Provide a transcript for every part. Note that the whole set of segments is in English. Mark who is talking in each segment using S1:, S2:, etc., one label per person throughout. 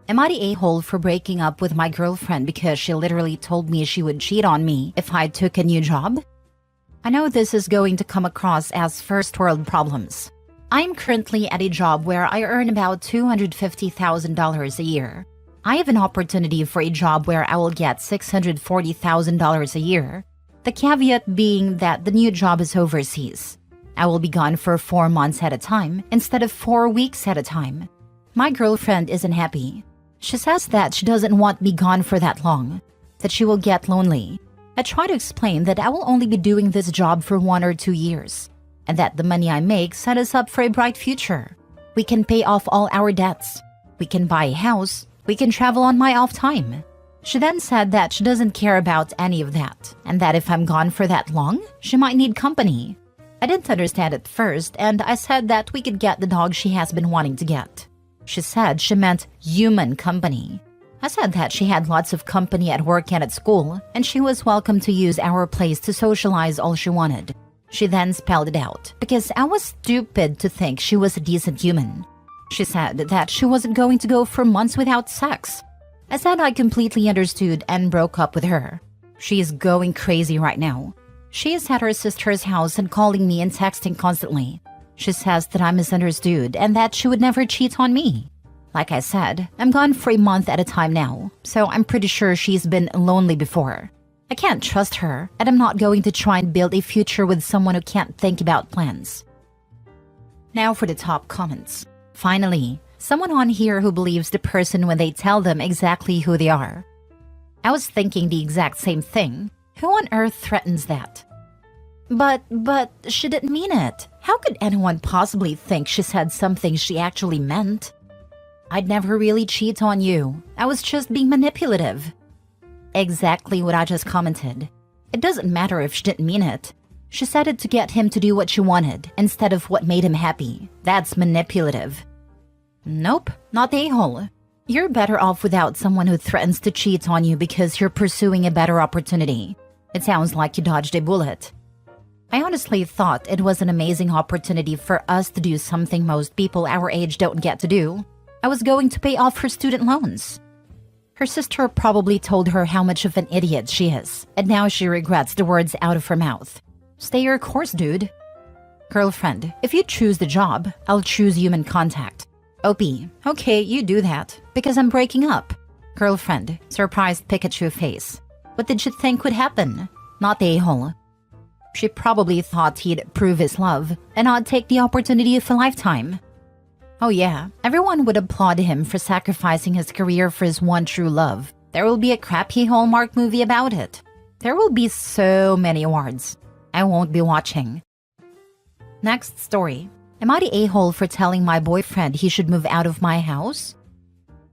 S1: Am I the a-hole for breaking up with my girlfriend because she literally told me she would cheat on me if I took a new job? I know this is going to come across as first world problems. I am currently at a job where I earn about $250,000 a year. I have an opportunity for a job where I will get $640,000 a year. The caveat being that the new job is overseas. I will be gone for 4 months at a time instead of 4 weeks at a time. My girlfriend isn't happy. She says that she doesn't want me gone for that long, that she will get lonely. I try to explain that I will only be doing this job for 1 or 2 years, and that the money I make set us up for a bright future. We can pay off all our debts. We can buy a house. We can travel on my off time. She then said that she doesn't care about any of that, and that if I'm gone for that long, she might need company. I didn't understand at first, and I said that we could get the dog she has been wanting to get. She said she meant human company. I said that she had lots of company at work and at school, and she was welcome to use our place to socialize all she wanted. She then spelled it out, because I was stupid to think she was a decent human. She said that she wasn't going to go for months without sex. I said I completely understood and broke up with her. She is going crazy right now. She is at her sister's house and calling me and texting constantly. She says that I misunderstood and that she would never cheat on me. Like I said, I'm gone for a month at a time now, so I'm pretty sure she's been lonely before. I can't trust her, and I'm not going to try and build a future with someone who can't think about plans. Now for the top comments. Finally, someone on here who believes the person when they tell them exactly who they are. I was thinking the exact same thing. Who on earth threatens that? But she didn't mean it. How could anyone possibly think she said something she actually meant? I'd never really cheat on you. I was just being manipulative. Exactly what I just commented. It doesn't matter if she didn't mean it. She said it to get him to do what she wanted instead of what made him happy. That's manipulative. Nope, not the a-hole. You're better off without someone who threatens to cheat on you because you're pursuing a better opportunity. It sounds like you dodged a bullet. I honestly thought it was an amazing opportunity for us to do something most people our age don't get to do. I was going to pay off her student loans. Her sister probably told her how much of an idiot she is, and now she regrets the words out of her mouth. Stay your course, dude. Girlfriend, if you choose the job, I'll choose human contact. OP, okay, you do that, because I'm breaking up. Girlfriend, surprised Pikachu face. What did you think would happen? Not the a-hole. She probably thought he'd prove his love and not take the opportunity of a lifetime. Oh yeah, everyone would applaud him for sacrificing his career for his one true love. There will be a crappy Hallmark movie about it. There will be so many awards. I won't be watching. Next story. Am I the a-hole for telling my boyfriend he should move out of my house?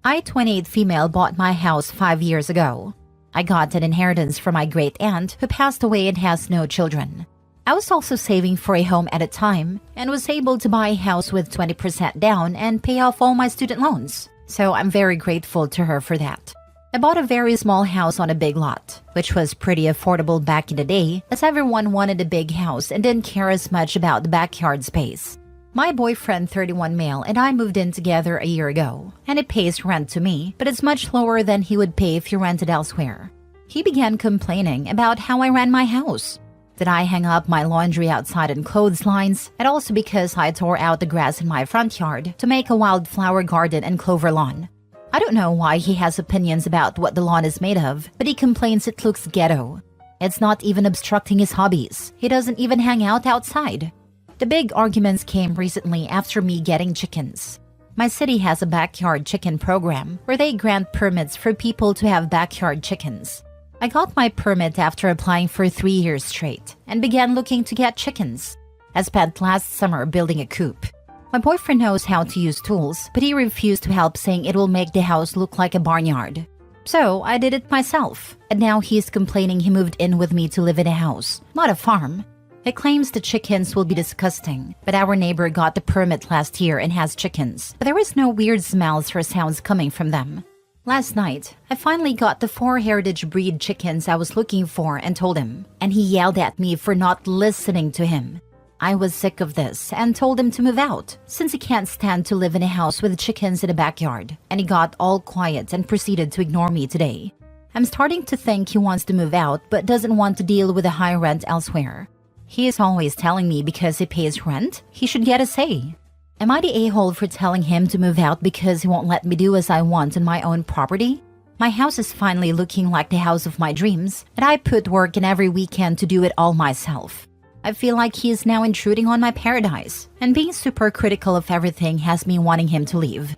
S1: I, 28 female, bought my house 5 years ago. I got an inheritance from my great-aunt who passed away and has no children. I was also saving for a home at a time and was able to buy a house with 20% down and pay off all my student loans. So I'm very grateful to her for that. I bought a very small house on a big lot, which was pretty affordable back in the day as everyone wanted a big house and didn't care as much about the backyard space. My boyfriend, 31 male, and I moved in together a year ago, and he pays rent to me, but it's much lower than he would pay if he rented elsewhere. He began complaining about how I ran my house, that I hang up my laundry outside on clotheslines, and also because I tore out the grass in my front yard to make a wildflower garden and clover lawn. I don't know why he has opinions about what the lawn is made of, but he complains it looks ghetto. It's not even obstructing his hobbies. He doesn't even hang out outside. The big arguments came recently after me getting chickens. My city has a backyard chicken program where they grant permits for people to have backyard chickens. I got my permit after applying for 3 years straight and began looking to get chickens. I spent last summer building a coop. My boyfriend knows how to use tools, but he refused to help, saying it will make the house look like a barnyard. So I did it myself, and now he's complaining he moved in with me to live in a house, not a farm. He claims the chickens will be disgusting, but our neighbor got the permit last year and has chickens, but there is no weird smells or sounds coming from them. Last night, I finally got the 4 heritage breed chickens I was looking for and told him, and he yelled at me for not listening to him. I was sick of this and told him to move out, since he can't stand to live in a house with chickens in the backyard, and he got all quiet and proceeded to ignore me today. I'm starting to think he wants to move out but doesn't want to deal with the high rent elsewhere. He is always telling me because he pays rent, he should get a say. Am I the a-hole for telling him to move out because he won't let me do as I want on my own property? My house is finally looking like the house of my dreams, and I put work in every weekend to do it all myself. I feel like he is now intruding on my paradise, and being super critical of everything has me wanting him to leave.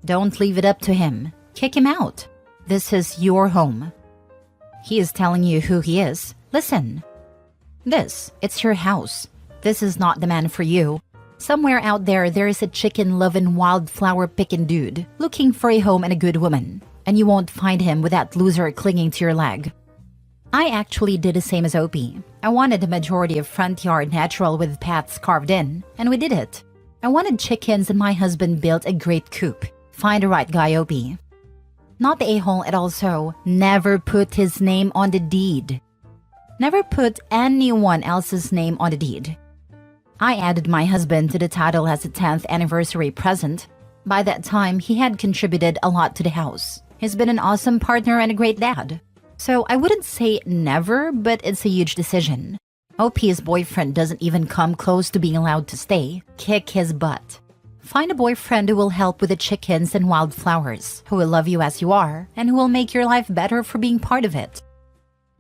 S1: Don't leave it up to him. Kick him out. This is your home. He is telling you who he is. Listen. It's your house. This is not the man for you. Somewhere out there is a chicken-loving, wildflower-picking dude looking for a home and a good woman, and you won't find him with that loser clinging to your leg. I actually did the same as Opie. I wanted a majority of front yard natural with paths carved in, and we did it. I wanted chickens and my husband built a great coop. Find the right guy, Opie. Not the a-hole at all, so never put his name on the deed. Never put anyone else's name on the deed. I added my husband to the title as a 10th anniversary present. By that time, he had contributed a lot to the house. He's been an awesome partner and a great dad. So I wouldn't say never, but it's a huge decision. OP's boyfriend doesn't even come close to being allowed to stay. Kick his butt. Find a boyfriend who will help with the chickens and wildflowers, who will love you as you are, and who will make your life better for being part of it.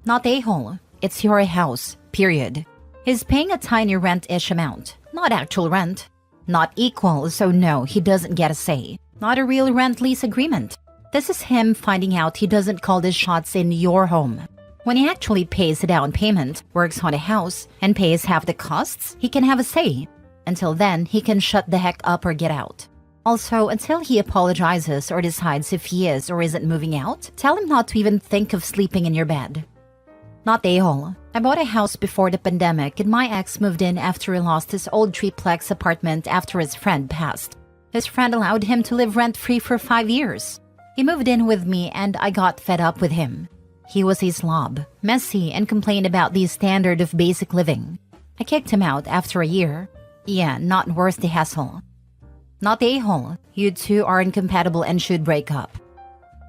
S1: Not the a-hole. It's your house, period. He's paying a tiny rent-ish amount, not actual rent. Not equal, so no, he doesn't get a say. Not a real rent-lease agreement. This is him finding out he doesn't call the shots in your home. When he actually pays a down payment, works on a house, and pays half the costs, he can have a say. Until then, he can shut the heck up or get out. Also, until he apologizes or decides if he is or isn't moving out, tell him not to even think of sleeping in your bed. Not the a-hole. I bought a house before the pandemic and my ex moved in after he lost his old triplex apartment after his friend passed. His friend allowed him to live rent-free for 5 years. He moved in with me and I got fed up with him. He was a slob, messy, and complained about the standard of basic living. I kicked him out after a year. Yeah, not worth the hassle. Not the a-hole. You two are incompatible and should break up.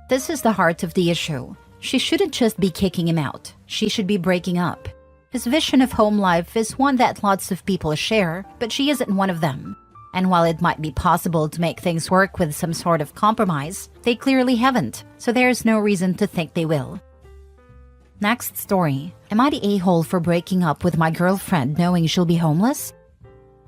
S1: This is the heart of the issue. She shouldn't just be kicking him out. She should be breaking up. His vision of home life is one that lots of people share, but she isn't one of them. And while it might be possible to make things work with some sort of compromise, they clearly haven't, so there's no reason to think they will. Next story. Am I the a-hole for breaking up with my girlfriend knowing she'll be homeless?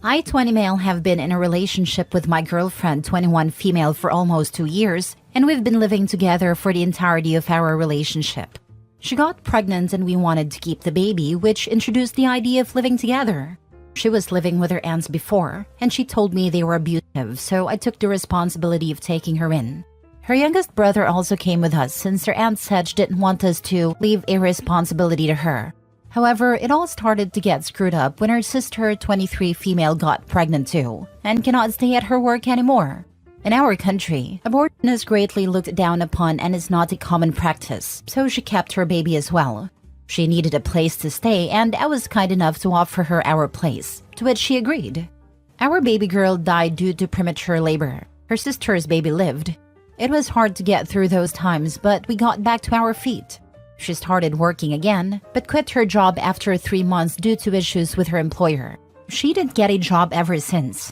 S1: I, 20 male, have been in a relationship with my girlfriend, 21 female, for almost 2 years, and we've been living together for the entirety of our relationship. She got pregnant and we wanted to keep the baby, which introduced the idea of living together. She was living with her aunts before, and she told me they were abusive, so I took the responsibility of taking her in. Her youngest brother also came with us since her aunt said she didn't want us to leave a responsibility to her. However, it all started to get screwed up when her sister, 23 female, got pregnant too, and cannot stay at her work anymore. In our country, abortion is greatly looked down upon and is not a common practice, so she kept her baby as well. She needed a place to stay, and I was kind enough to offer her our place, to which she agreed. Our baby girl died due to premature labor. Her sister's baby lived. It was hard to get through those times, but we got back to our feet. She started working again, but quit her job after 3 months due to issues with her employer. She didn't get a job ever since.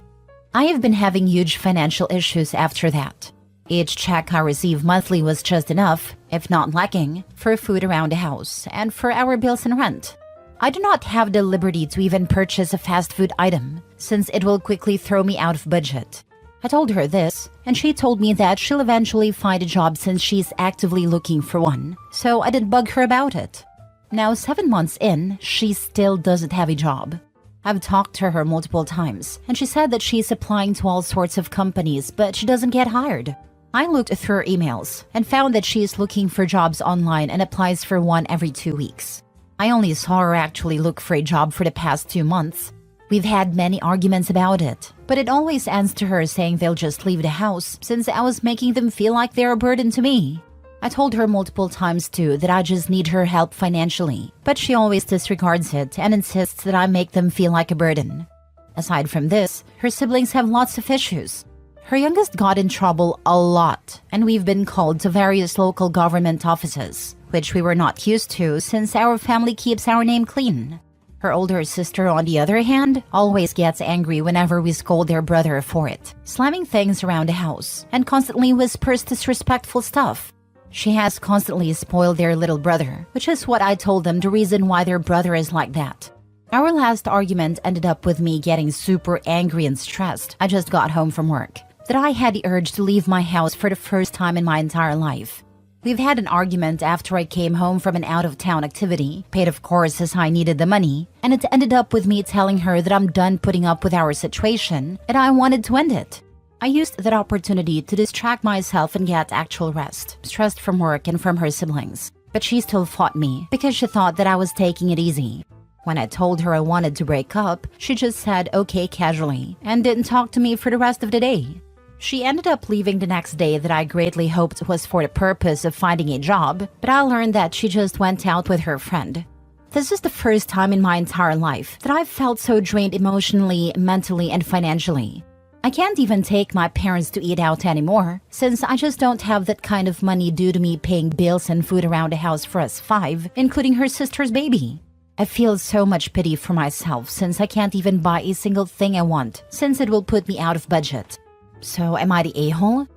S1: I have been having huge financial issues after that. Each check I received monthly was just enough, if not lacking, for food around the house and for our bills and rent. I do not have the liberty to even purchase a fast food item, since it will quickly throw me out of budget. I told her this, and she told me that she'll eventually find a job since she's actively looking for one, so I didn't bug her about it. Now 7 months in, she still doesn't have a job. I've talked to her multiple times, and she said that she's applying to all sorts of companies, but she doesn't get hired. I looked through her emails and found that she is looking for jobs online and applies for one every 2 weeks. I only saw her actually look for a job for the past 2 months. We've had many arguments about it, but it always ends to her saying they'll just leave the house since I was making them feel like they're a burden to me. I told her multiple times too that I just need her help financially, but she always disregards it and insists that I make them feel like a burden. Aside from this, her siblings have lots of issues. Her youngest got in trouble a lot, and we've been called to various local government offices, which we were not used to since our family keeps our name clean. Her older sister, on the other hand, always gets angry whenever we scold their brother for it, slamming things around the house, and constantly whispers disrespectful stuff. She has constantly spoiled their little brother, which is what I told them the reason why their brother is like that. Our last argument ended up with me getting super angry and stressed. I just got home from work, that I had the urge to leave my house for the first time in my entire life. We've had an argument after I came home from an out-of-town activity, paid of course as I needed the money, and it ended up with me telling her that I'm done putting up with our situation and I wanted to end it. I used that opportunity to distract myself and get actual rest, stressed from work and from her siblings. But she still fought me because she thought that I was taking it easy. When I told her I wanted to break up, she just said okay casually and didn't talk to me for the rest of the day. She ended up leaving the next day that I greatly hoped was for the purpose of finding a job, but I learned that she just went out with her friend. This is the first time in my entire life that I've felt so drained emotionally, mentally, and financially. I can't even take my parents to eat out anymore, since I just don't have that kind of money due to me paying bills and food around the house for us 5, including her sister's baby. I feel so much pity for myself since I can't even buy a single thing I want, since it will put me out of budget. So am I the a-hole?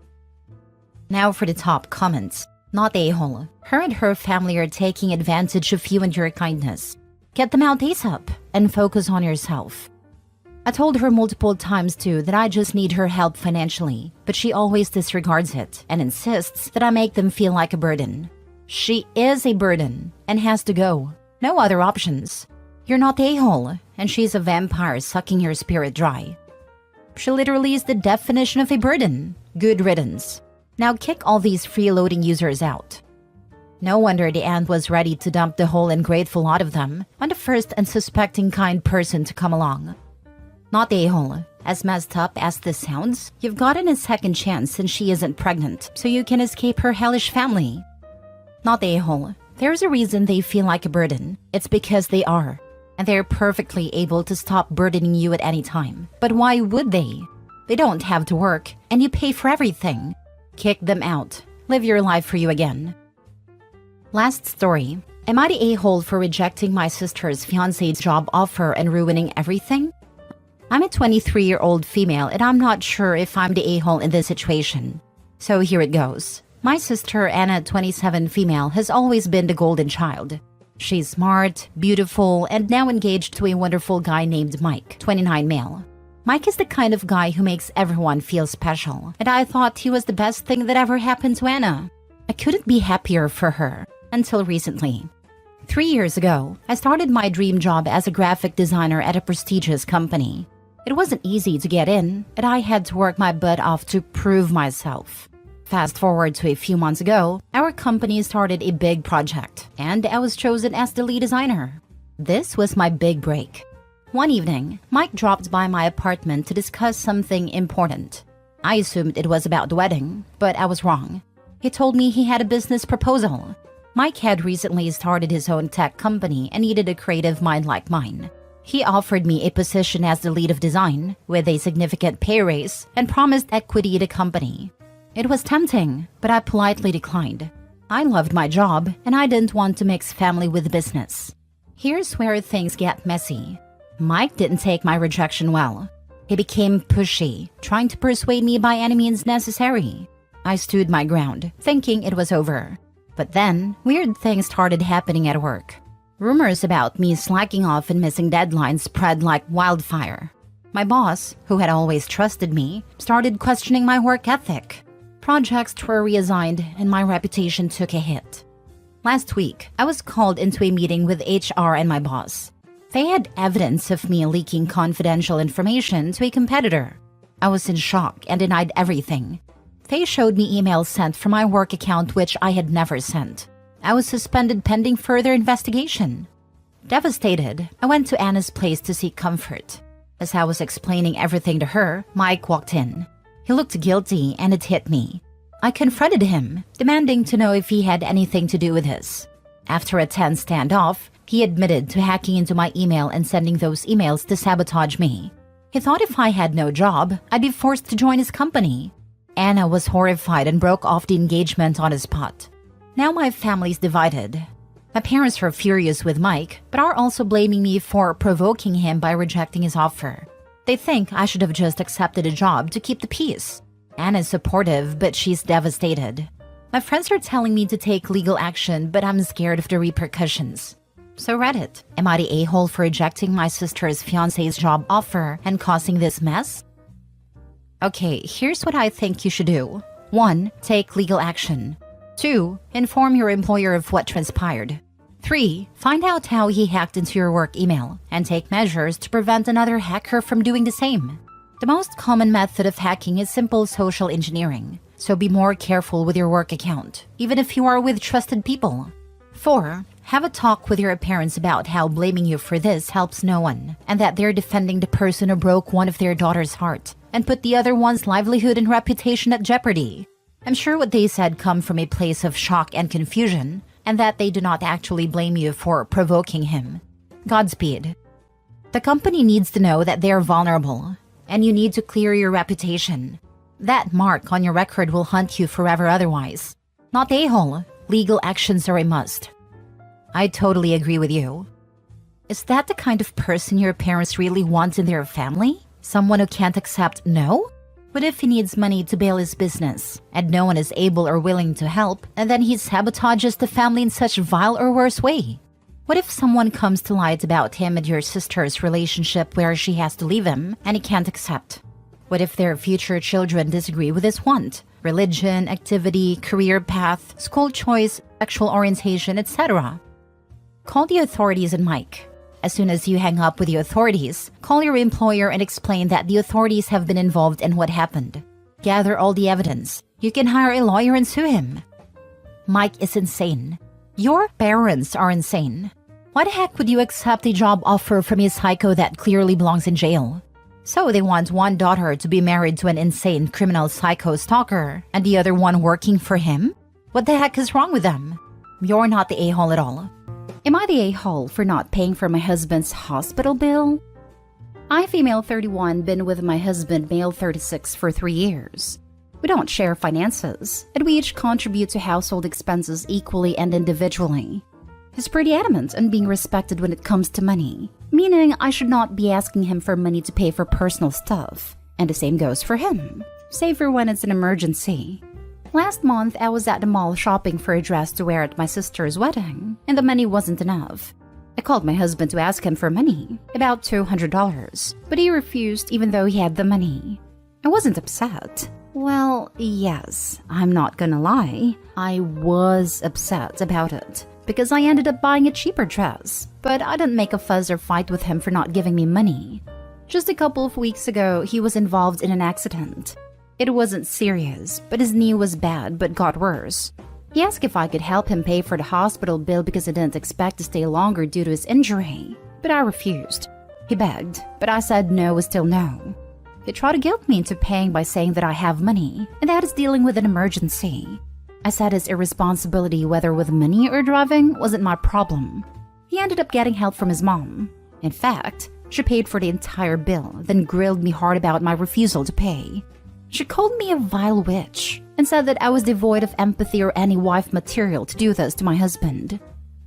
S1: Now for the top comments. Not a-hole. Her and her family are taking advantage of you and your kindness. Get them out ASAP and focus on yourself. I told her multiple times too that I just need her help financially, but she always disregards it and insists that I make them feel like a burden. She is a burden and has to go. No other options. You're not the a-hole, and she's a vampire sucking your spirit dry. She literally is the definition of a burden. Good riddance. Now kick all these freeloading users out. No wonder the aunt was ready to dump the whole ungrateful lot of them on the first unsuspecting kind person to come along. Not the a-hole. As messed up as this sounds, you've gotten a second chance since she isn't pregnant, so you can escape her hellish family. Not the a-hole. There's a reason they feel like a burden. It's because they are. And they're perfectly able to stop burdening you at any time. But why would they? They don't have to work, and you pay for everything. Kick them out. Live your life for you again. Last story. Am I the a-hole for rejecting my sister's fiancé's job offer and ruining everything? I'm a 23-year-old female, and I'm not sure if I'm the a-hole in this situation. So here it goes. My sister, Anna, 27 female, has always been the golden child. She's smart, beautiful, and now engaged to a wonderful guy named Mike, 29 male. Mike is the kind of guy who makes everyone feel special, and I thought he was the best thing that ever happened to Anna. I couldn't be happier for her, until recently. 3 years ago, I started my dream job as a graphic designer at a prestigious company. It wasn't easy to get in, and I had to work my butt off to prove myself. Fast forward to a few months ago, our company started a big project, and I was chosen as the lead designer. This was my big break. One evening, Mike dropped by my apartment to discuss something important. I assumed it was about the wedding, but I was wrong. He told me he had a business proposal. Mike had recently started his own tech company and needed a creative mind like mine. He offered me a position as the lead of design, with a significant pay raise, and promised equity to the company. It was tempting, but I politely declined. I loved my job, and I didn't want to mix family with business. Here's where things get messy. Mike didn't take my rejection well. He became pushy, trying to persuade me by any means necessary. I stood my ground, thinking it was over. But then, weird things started happening at work. Rumors about me slacking off and missing deadlines spread like wildfire. My boss, who had always trusted me, started questioning my work ethic. Projects were reassigned and my reputation took a hit. Last week, I was called into a meeting with HR and my boss. They had evidence of me leaking confidential information to a competitor. I was in shock and denied everything. They showed me emails sent from my work account which I had never sent. I was suspended pending further investigation. Devastated, I went to Anna's place to seek comfort. As I was explaining everything to her, Mike walked in. He looked guilty and it hit me. I confronted him, demanding to know if he had anything to do with this. After a tense standoff, he admitted to hacking into my email and sending those emails to sabotage me. He thought if I had no job, I'd be forced to join his company. Anna was horrified and broke off the engagement on the spot. Now my family's divided. My parents are furious with Mike, but are also blaming me for provoking him by rejecting his offer. They think I should have just accepted a job to keep the peace. Anna's supportive, but she's devastated. My friends are telling me to take legal action, but I'm scared of the repercussions. So Reddit, am I the a-hole for rejecting my sister's fiancé's job offer and causing this mess? Okay, here's what I think you should do. 1. Take legal action. 2. Inform your employer of what transpired. 3. Find out how he hacked into your work email and take measures to prevent another hacker from doing the same. The most common method of hacking is simple social engineering, so be more careful with your work account, even if you are with trusted people. 4. Have a talk with your parents about how blaming you for this helps no one, and that they're defending the person who broke one of their daughter's heart and put the other one's livelihood and reputation at jeopardy. I'm sure what they said come from a place of shock and confusion, and that they do not actually blame you for provoking him. Godspeed. The company needs to know that they're vulnerable, and you need to clear your reputation. That mark on your record will haunt you forever otherwise. Not a-hole. Legal actions are a must. I totally agree with you. Is that the kind of person your parents really want in their family? Someone who can't accept no? What if he needs money to bail his business, and no one is able or willing to help, and then he sabotages the family in such a vile or worse way? What if someone comes to light about him and your sister's relationship where she has to leave him, and he can't accept? What if their future children disagree with his want? Religion, activity, career path, school choice, sexual orientation, etc. Call the authorities and Mike. As soon as you hang up with the authorities, call your employer and explain that the authorities have been involved in what happened. Gather all the evidence. You can hire a lawyer and sue him. Mike is insane. Your parents are insane. Why the heck would you accept a job offer from a psycho that clearly belongs in jail? So they want one daughter to be married to an insane criminal psycho stalker and the other one working for him? What the heck is wrong with them? You're not the a-hole at all. Am I the a-hole for not paying for my husband's hospital bill? I, female 31, been with my husband, male 36, for 3 years. We don't share finances, and we each contribute to household expenses equally and individually. He's pretty adamant on being respected when it comes to money, meaning I should not be asking him for money to pay for personal stuff, and the same goes for him, save for when it's an emergency. Last month, I was at the mall shopping for a dress to wear at my sister's wedding, and the money wasn't enough. I called my husband to ask him for money, about $200, but he refused even though he had the money. I wasn't upset. Well, yes, I'm not gonna lie, I was upset about it, because I ended up buying a cheaper dress, but I didn't make a fuss or fight with him for not giving me money. Just a couple of weeks ago, he was involved in an accident. It wasn't serious, but his knee was bad but got worse. He asked if I could help him pay for the hospital bill because I didn't expect to stay longer due to his injury, but I refused. He begged, but I said no was still no. He tried to guilt me into paying by saying that I have money, and that is dealing with an emergency. I said his irresponsibility, whether with money or driving, wasn't my problem. He ended up getting help from his mom. In fact, she paid for the entire bill, then grilled me hard about my refusal to pay. She called me a vile witch and said that I was devoid of empathy or any wife material to do this to my husband.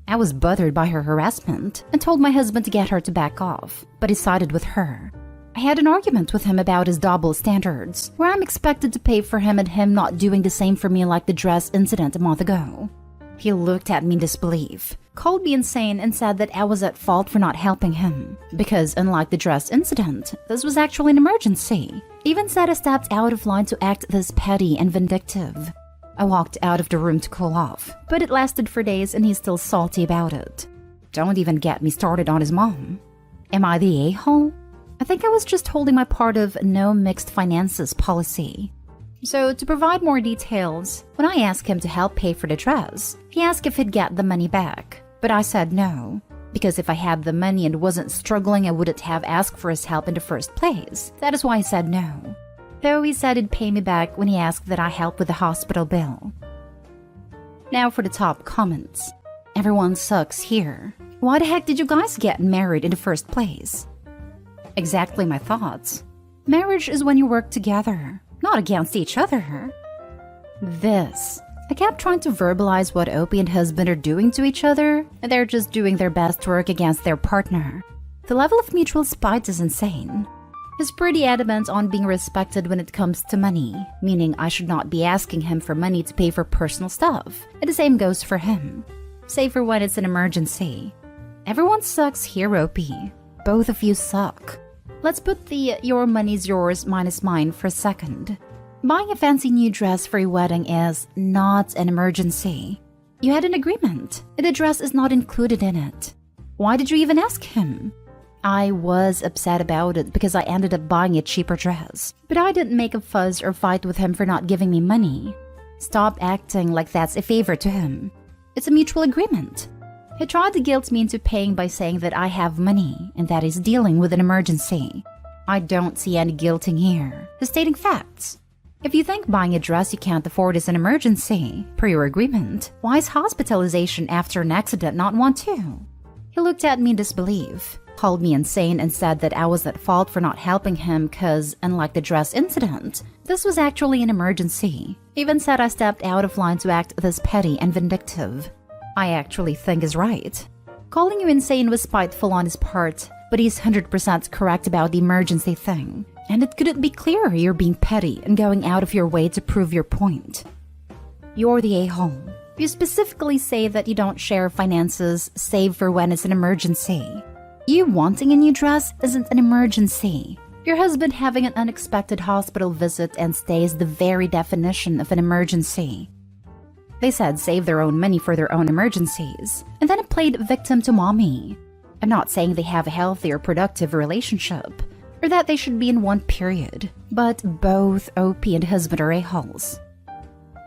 S1: I was bothered by her harassment and told my husband to get her to back off, but he sided with her. I had an argument with him about his double standards, where I'm expected to pay for him and him not doing the same for me like the dress incident a month ago. He looked at me in disbelief, called me insane, and said that I was at fault for not helping him, because unlike the dress incident, this was actually an emergency. Even said I stepped out of line to act this petty and vindictive. I walked out of the room to cool off, but it lasted for days and he's still salty about it. Don't even get me started on his mom. Am I the a-hole? I think I was just holding my part of no mixed finances policy. So to provide more details, when I asked him to help pay for the dress, he asked if he'd get the money back, but I said no, because if I had the money and wasn't struggling, I wouldn't have asked for his help in the first place. That is why I said no. though he said he'd pay me back when he asked that I help with the hospital bill. Now for the top comments. Everyone sucks here. Why the heck did you guys get married in the first place? Exactly my thoughts. Marriage is when you work together, not against each other. This. I kept trying to verbalize what Opie and husband are doing to each other, and they're just doing their best to work against their partner. The level of mutual spite is insane. He's pretty adamant on being respected when it comes to money, meaning I should not be asking him for money to pay for personal stuff, and the same goes for him. Save for when it's an emergency. Everyone sucks here, Opie. Both of you suck. Let's put the your money's yours minus mine for a second. Buying a fancy new dress for your wedding is not an emergency. You had an agreement, and the dress is not included in it. Why did you even ask him? I was upset about it because I ended up buying a cheaper dress, but I didn't make a fuss or fight with him for not giving me money. Stop acting like that's a favor to him. It's a mutual agreement. He tried to guilt me into paying by saying that I have money and that he's dealing with an emergency. I don't see any guilting here. He's stating facts. If you think buying a dress you can't afford is an emergency, per your agreement, why is hospitalization after an accident not one too? He looked at me in disbelief, called me insane, and said that I was at fault for not helping him because, unlike the dress incident, this was actually an emergency. Even said I stepped out of line to act this petty and vindictive. I actually think is right. Calling you insane was spiteful on his part, but he's 100% correct about the emergency thing. And it couldn't be clearer you're being petty and going out of your way to prove your point. You're the a-hole. You specifically say that you don't share finances save for when it's an emergency. You wanting a new dress isn't an emergency. Your husband having an unexpected hospital visit and stay is the very definition of an emergency. They said save their own money for their own emergencies, and then it played victim to mommy. I'm not saying they have a healthy or productive relationship, or that they should be in one period, but both Opie and husband are a-holes.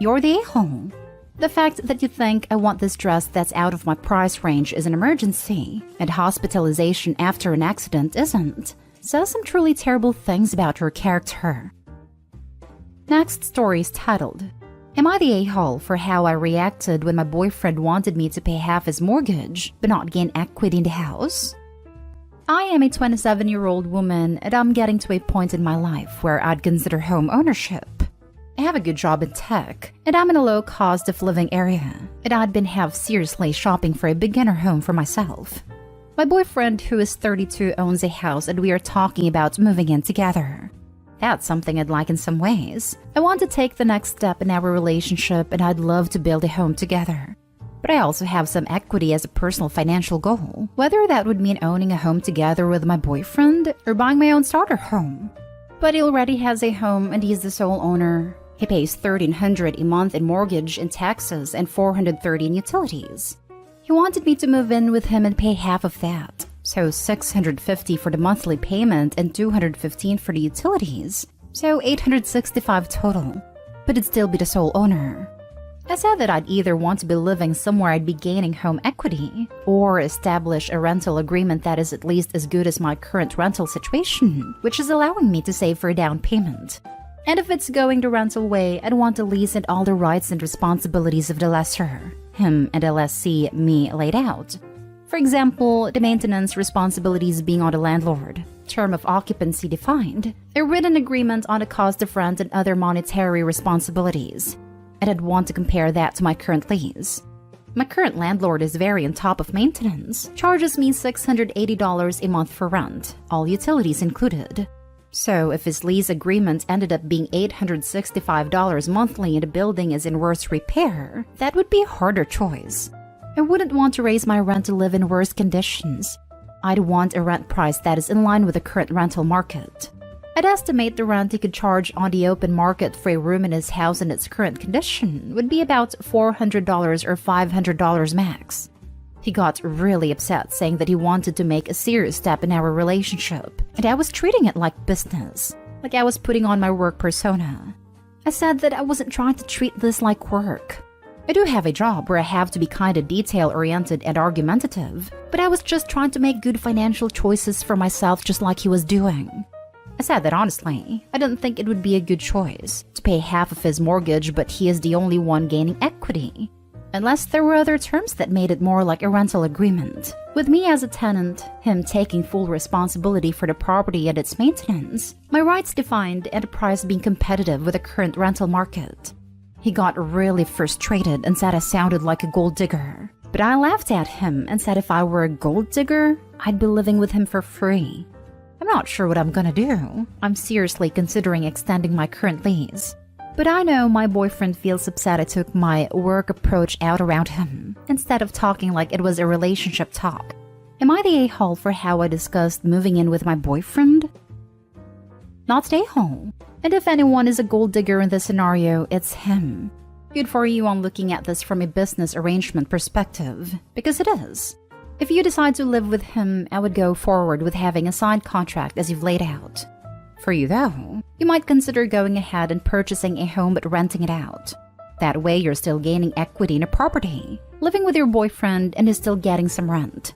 S1: You're the a-hole. The fact that you think I want this dress that's out of my price range is an emergency, and hospitalization after an accident isn't, says some truly terrible things about your character. Next story is titled, Am I the a-hole for how I reacted when my boyfriend wanted me to pay half his mortgage, but not gain equity in the house? I am a 27-year-old woman, and I'm getting to a point in my life where I'd consider home ownership. I have a good job in tech, and I'm in a low cost of living area, and I'd been seriously shopping for a beginner home for myself. My boyfriend, who is 32, owns a house, and we are talking about moving in together. That's something I'd like in some ways. I want to take the next step in our relationship, and I'd love to build a home together. But I also have some equity as a personal financial goal, whether that would mean owning a home together with my boyfriend or buying my own starter home. But he already has a home and he's the sole owner. He pays $1,300 a month in mortgage and taxes and $430 in utilities. He wanted me to move in with him and pay half of that, so $650 for the monthly payment and $215 for the utilities, so $865 total. But it'd still be the sole owner. I said that I'd either want to be living somewhere I'd be gaining home equity, or establish a rental agreement that is at least as good as my current rental situation, which is allowing me to save for a down payment. And if it's going the rental way, I'd want a lease and all the rights and responsibilities of the lessor, him and the lessee, me, laid out. For example, the maintenance responsibilities being on the landlord, term of occupancy defined, a written agreement on the cost of rent and other monetary responsibilities. And I'd want to compare that to my current lease. My current landlord is very on top of maintenance, charges me $680 a month for rent, all utilities included. So if his lease agreement ended up being $865 monthly and the building is in worse repair, that would be a harder choice. I wouldn't want to raise my rent to live in worse conditions. I'd want a rent price that is in line with the current rental market. I'd estimate the rent he could charge on the open market for a room in his house in its current condition would be about $400 or $500 max. He got really upset, saying that he wanted to make a serious step in our relationship, and I was treating it like business, like I was putting on my work persona. I said that I wasn't trying to treat this like work. I do have a job where I have to be kind of detail-oriented and argumentative, but I was just trying to make good financial choices for myself just like he was doing. I said that honestly, I didn't think it would be a good choice to pay half of his mortgage, but he is the only one gaining equity. Unless there were other terms that made it more like a rental agreement, with me as a tenant, him taking full responsibility for the property and its maintenance, my rights defined, and the price being competitive with the current rental market. He got really frustrated and said I sounded like a gold digger. But I laughed at him and said if I were a gold digger, I'd be living with him for free. I'm not sure what I'm gonna do. I'm seriously considering extending my current lease. But I know my boyfriend feels upset I took my work approach out around him, instead of talking like it was a relationship talk. Am I the a-hole for how I discussed moving in with my boyfriend? Not the a-hole. And if anyone is a gold digger in this scenario, it's him. Good for you on looking at this from a business arrangement perspective, because it is. If you decide to live with him, I would go forward with having a signed contract as you've laid out. For you though, you might consider going ahead and purchasing a home but renting it out. That way you're still gaining equity in a property, living with your boyfriend and is still getting some rent.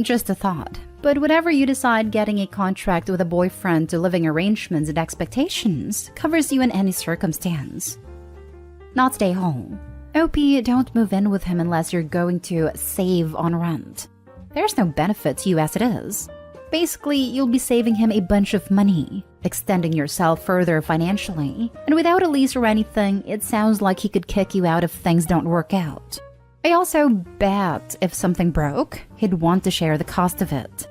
S1: Just a thought. But whatever you decide, getting a contract with a boyfriend to living arrangements and expectations covers you in any circumstance. Not stay home. OP, don't move in with him unless you're going to save on rent. There's no benefit to you as it is. Basically, you'll be saving him a bunch of money, extending yourself further financially, and without a lease or anything, it sounds like he could kick you out if things don't work out. I also bet if something broke, he'd want to share the cost of it.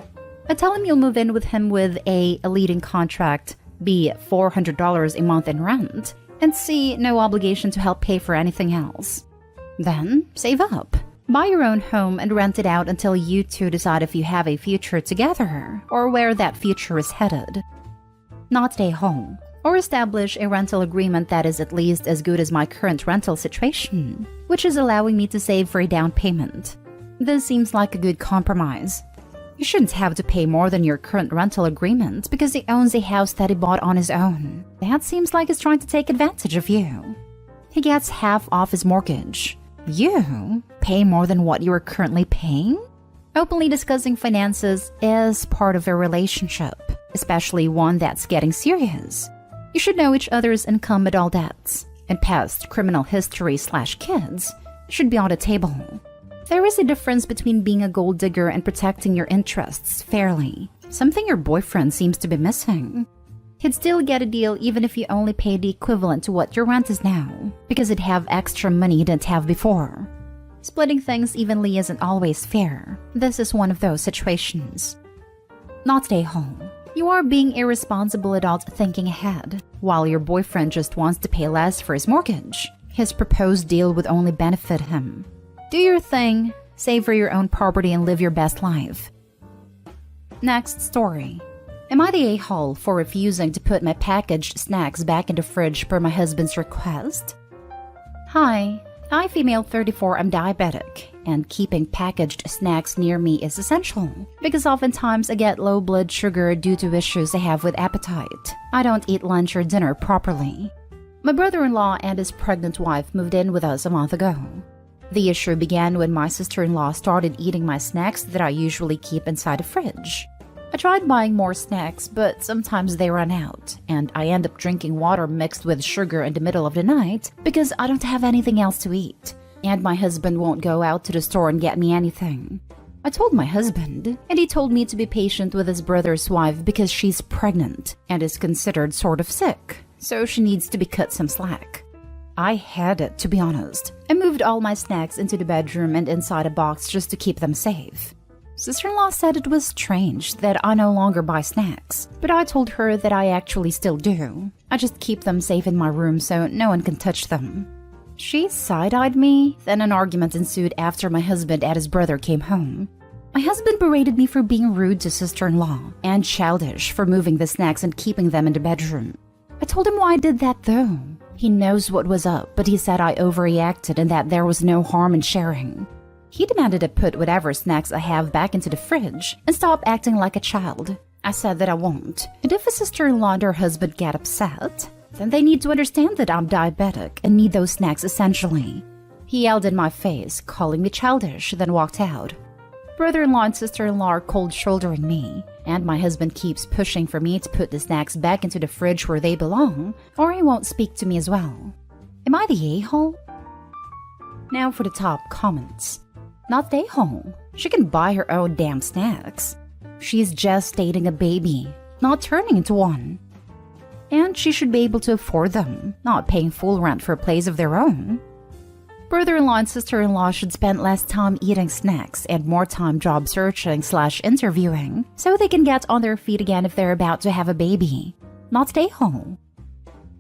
S1: I tell him you'll move in with him with a leading contract, be $400 a month in rent, and C, no obligation to help pay for anything else. Then, save up. Buy your own home and rent it out until you two decide if you have a future together, or where that future is headed. Not stay home. Or establish a rental agreement that is at least as good as my current rental situation, which is allowing me to save for a down payment. This seems like a good compromise. You shouldn't have to pay more than your current rental agreement because he owns a house that he bought on his own. That seems like he's trying to take advantage of you. He gets half off his mortgage. You pay more than what you are currently paying? Openly discussing finances is part of a relationship, especially one that's getting serious. You should know each other's income and all debts, and past criminal history/kids should be on the table. There is a difference between being a gold digger and protecting your interests fairly, something your boyfriend seems to be missing. He'd still get a deal even if you only paid the equivalent to what your rent is now, because he'd have extra money he didn't have before. Splitting things evenly isn't always fair. This is one of those situations. Not stay home. You are being a responsible adult thinking ahead, while your boyfriend just wants to pay less for his mortgage. His proposed deal would only benefit him. Do your thing, savor your own property and live your best life. Next story. Am I the a-hole for refusing to put my packaged snacks back in the fridge per my husband's request? Hi, I, female 34, am diabetic, and keeping packaged snacks near me is essential, because oftentimes I get low blood sugar due to issues I have with appetite. I don't eat lunch or dinner properly. My brother-in-law and his pregnant wife moved in with us a month ago. The issue began when my sister-in-law started eating my snacks that I usually keep inside the fridge. I tried buying more snacks, but sometimes they run out, and I end up drinking water mixed with sugar in the middle of the night because I don't have anything else to eat, and my husband won't go out to the store and get me anything. I told my husband, and he told me to be patient with his brother's wife because she's pregnant and is considered sort of sick, so she needs to be cut some slack. I had it, to be honest. I moved all my snacks into the bedroom and inside a box just to keep them safe. Sister-in-law said it was strange that I no longer buy snacks, but I told her that I actually still do. I just keep them safe in my room so no one can touch them. She side-eyed me, then an argument ensued after my husband and his brother came home. My husband berated me for being rude to sister-in-law and childish for moving the snacks and keeping them in the bedroom. I told him why I did that though. He knows what was up, but he said I overreacted and that there was no harm in sharing. He demanded I put whatever snacks I have back into the fridge and stop acting like a child. I said that I won't, and if a sister-in-law and her husband get upset, then they need to understand that I'm diabetic and need those snacks essentially. He yelled in my face, calling me childish, then walked out. Brother-in-law and sister-in-law are cold-shouldering me, And my husband keeps pushing for me to put the snacks back into the fridge where they belong, or he won't speak to me as well. Am I the a-hole? Now for the top comments. Not the a-hole. She can buy her own damn snacks. She's gestating a baby, not turning into one. And she should be able to afford them, not paying full rent for a place of their own. Brother-in-law and sister-in-law should spend less time eating snacks and more time job searching/interviewing so they can get on their feet again if they're about to have a baby. Not stay home.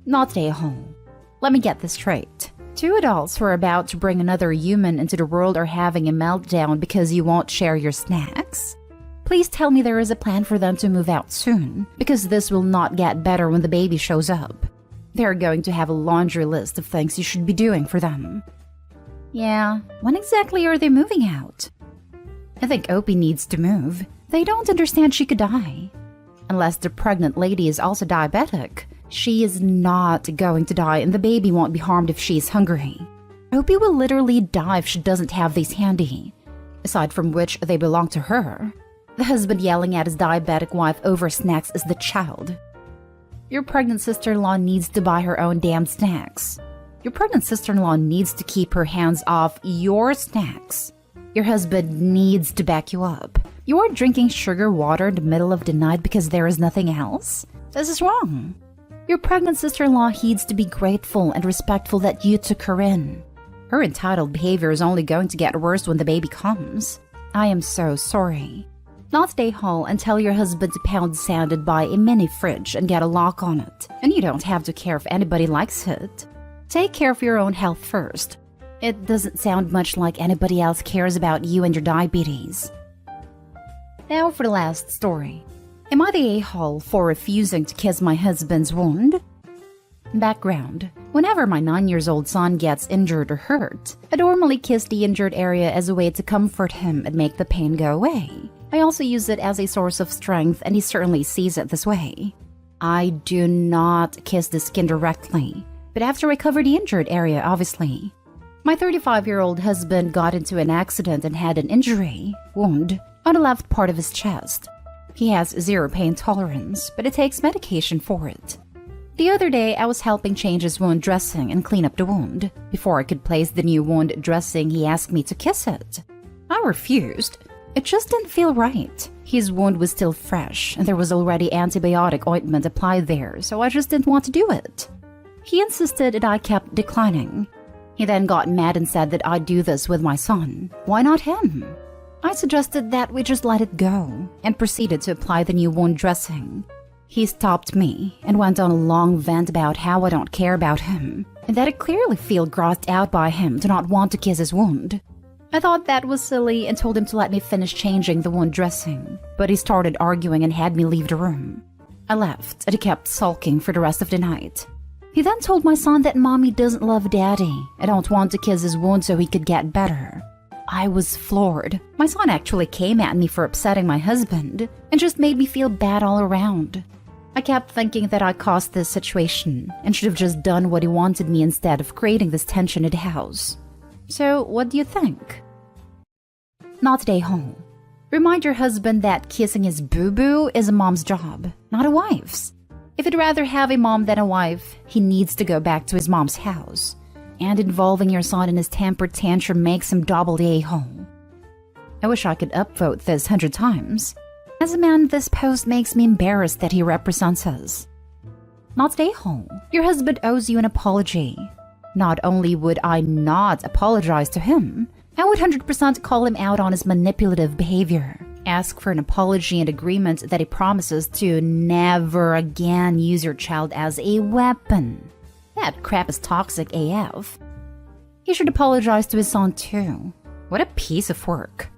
S1: Not stay home. Let me get this straight. 2 adults who are about to bring another human into the world are having a meltdown because you won't share your snacks? Please tell me there is a plan for them to move out soon, because this will not get better when the baby shows up. They're going to have a laundry list of things you should be doing for them. Yeah, when exactly are they moving out? I think Opie needs to move. They don't understand she could die. Unless the pregnant lady is also diabetic, she is not going to die and the baby won't be harmed if she is hungry. Opie will literally die if she doesn't have these handy. Aside from which, they belong to her. The husband yelling at his diabetic wife over snacks is the child. Your pregnant sister-in-law needs to buy her own damn snacks. Your pregnant sister-in-law needs to keep her hands off your snacks. Your husband needs to back you up. You are drinking sugar water in the middle of the night because there is nothing else? This is wrong. Your pregnant sister-in-law needs to be grateful and respectful that you took her in. Her entitled behavior is only going to get worse when the baby comes. I am so sorry. Not stay home and tell your husband to pound sand and buy a mini fridge and get a lock on it. And you don't have to care if anybody likes it. Take care of your own health first. It doesn't sound much like anybody else cares about you and your diabetes. Now for the last story. Am I the a-hole for refusing to kiss my husband's wound? Background. Whenever my 9-year-old son gets injured or hurt, I normally kiss the injured area as a way to comfort him and make the pain go away. I also use it as a source of strength, and he certainly sees it this way. I do not kiss the skin directly, but after I cover the injured area, obviously. My 35-year-old husband got into an accident and had an wound, on the left part of his chest. He has zero pain tolerance, but it takes medication for it. The other day, I was helping change his wound dressing and clean up the wound. Before I could place the new wound dressing, he asked me to kiss it. I refused. It just didn't feel right. His wound was still fresh, and there was already antibiotic ointment applied there, so I just didn't want to do it. He insisted and I kept declining. He then got mad and said that I'd do this with my son. Why not him? I suggested that we just let it go, and proceeded to apply the new wound dressing. He stopped me and went on a long vent about how I don't care about him, and that I clearly feel grossed out by him to not want to kiss his wound. I thought that was silly and told him to let me finish changing the wound dressing, but he started arguing and had me leave the room. I left, and he kept sulking for the rest of the night. He then told my son that mommy doesn't love daddy. I don't want to kiss his wound so he could get better. I was floored. My son actually came at me for upsetting my husband and just made me feel bad all around. I kept thinking that I caused this situation and should have just done what he wanted me instead of creating this tension in the house. So, what do you think? Not stay home. Remind your husband that kissing his boo-boo is a mom's job, not a wife's. If he'd rather have a mom than a wife, he needs to go back to his mom's house. And involving your son in his temper tantrum makes him double the a-hole. I wish I could upvote this 100 times. As a man, this post makes me embarrassed that he represents us. Not stay home. Your husband owes you an apology. Not only would I not apologize to him, I would 100% call him out on his manipulative behavior. Ask for an apology and agreement that he promises to never again use your child as a weapon. That crap is toxic AF. He should apologize to his son too. What a piece of work.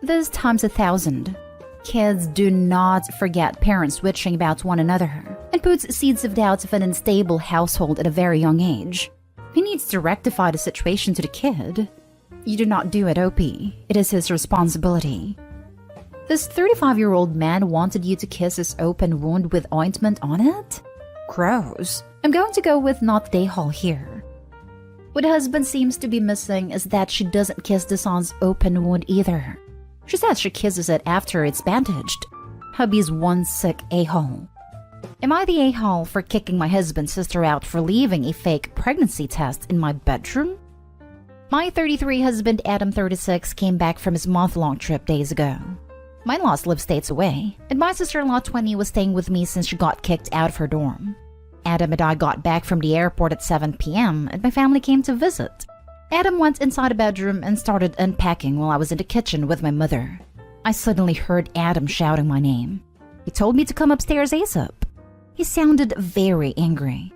S1: This times 1,000. Kids do not forget parents switching about one another and puts seeds of doubt of an unstable household at a very young age. He needs to rectify the situation to the kid. You do not do it, OP. It is his responsibility. This 35-year-old man wanted you to kiss his open wound with ointment on it? Gross. I'm going to go with not the a-hole here. What the husband seems to be missing is that she doesn't kiss the son's open wound either. She says she kisses it after it's bandaged. hubby's one sick a-hole. Am I the a-hole for kicking my husband's sister out for leaving a fake pregnancy test in my bedroom? My 33 husband, Adam 36, came back from his month-long trip days ago. My in-laws live states away, and my sister-in-law 20 was staying with me since she got kicked out of her dorm. Adam and I got back from the airport at 7 p.m. and my family came to visit. Adam went inside a bedroom and started unpacking while I was in the kitchen with my mother. I suddenly heard Adam shouting my name. He told me to come upstairs ASAP. He sounded very angry.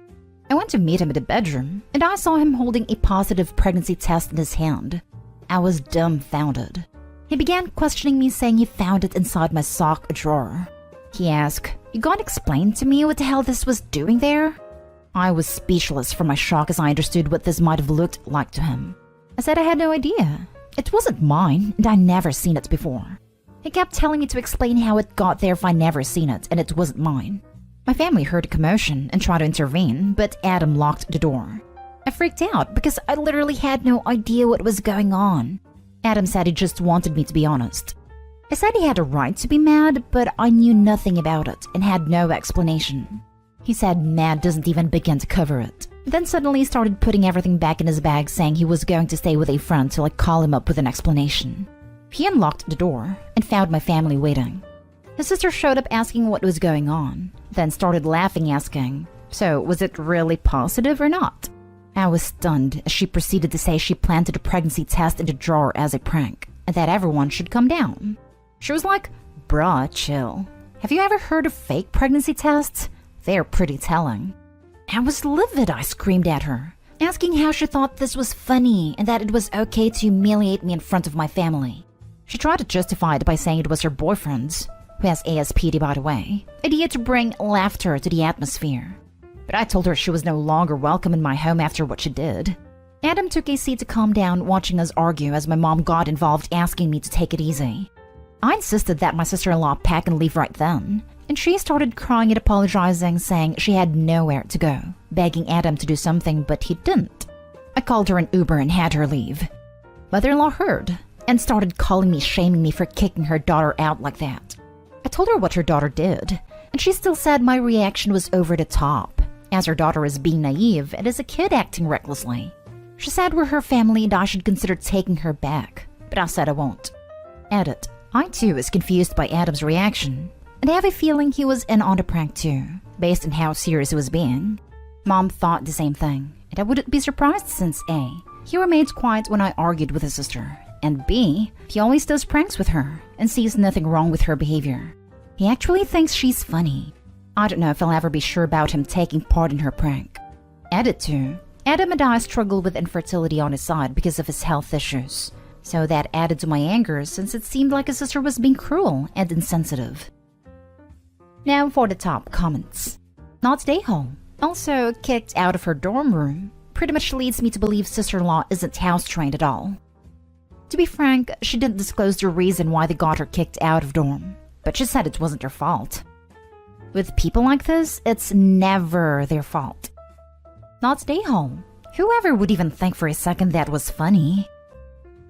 S1: I went to meet him in the bedroom, and I saw him holding a positive pregnancy test in his hand. I was dumbfounded. He began questioning me, saying he found it inside my sock drawer. He asked, "You gonna explain to me what the hell this was doing there?" I was speechless from my shock as I understood what this might have looked like to him. I said I had no idea. It wasn't mine, and I never seen it before. He kept telling me to explain how it got there if I never seen it, and it wasn't mine. My family heard a commotion and tried to intervene, but Adam locked the door. I freaked out because I literally had no idea what was going on. Adam said he just wanted me to be honest. I said he had a right to be mad, but I knew nothing about it and had no explanation. He said mad doesn't even begin to cover it. Then suddenly started putting everything back in his bag, saying he was going to stay with a friend till I call him up with an explanation. He unlocked the door and found my family waiting. His sister showed up asking what was going on, then started laughing, asking, "So, was it really positive or not?" I was stunned as she proceeded to say she planted a pregnancy test in the drawer as a prank, and that everyone should come down. She was like, "Bruh, chill. Have you ever heard of fake pregnancy tests? They're pretty telling." I was livid. I screamed at her, asking how she thought this was funny and that it was okay to humiliate me in front of my family. She tried to justify it by saying it was her boyfriend's, who has ASPD by the way, idea to bring laughter to the atmosphere. But I told her she was no longer welcome in my home after what she did. Adam took a seat to calm down, watching us argue as my mom got involved, asking me to take it easy. I insisted that my sister-in-law pack and leave right then, and she started crying and apologizing, saying she had nowhere to go, begging Adam to do something, but he didn't. I called her an Uber and had her leave. Mother-in-law heard and started calling me, shaming me for kicking her daughter out like that. I told her what her daughter did, and she still said my reaction was over the top, as her daughter is being naive and is a kid acting recklessly. She said we're her family and I should consider taking her back, but I said I won't. Edit. I too was confused by Adam's reaction, and I have a feeling he was in on the prank too, based on how serious he was being. Mom thought the same thing, and I wouldn't be surprised since A, he remained quiet when I argued with his sister, and B, he always does pranks with her and sees nothing wrong with her behavior. He actually thinks she's funny. I don't know if I'll ever be sure about him taking part in her prank. Edit 2. Adam and I struggle with infertility on his side because of his health issues, so that added to my anger since it seemed like his sister was being cruel and insensitive. Now for the top comments. Not stay home. Also kicked out of her dorm room. Pretty much leads me to believe sister-in-law isn't house-trained at all. To be frank, she didn't disclose the reason why they got her kicked out of dorm, but she said it wasn't her fault. With people like this, it's never their fault. Not stay home. Whoever would even think for a second that was funny?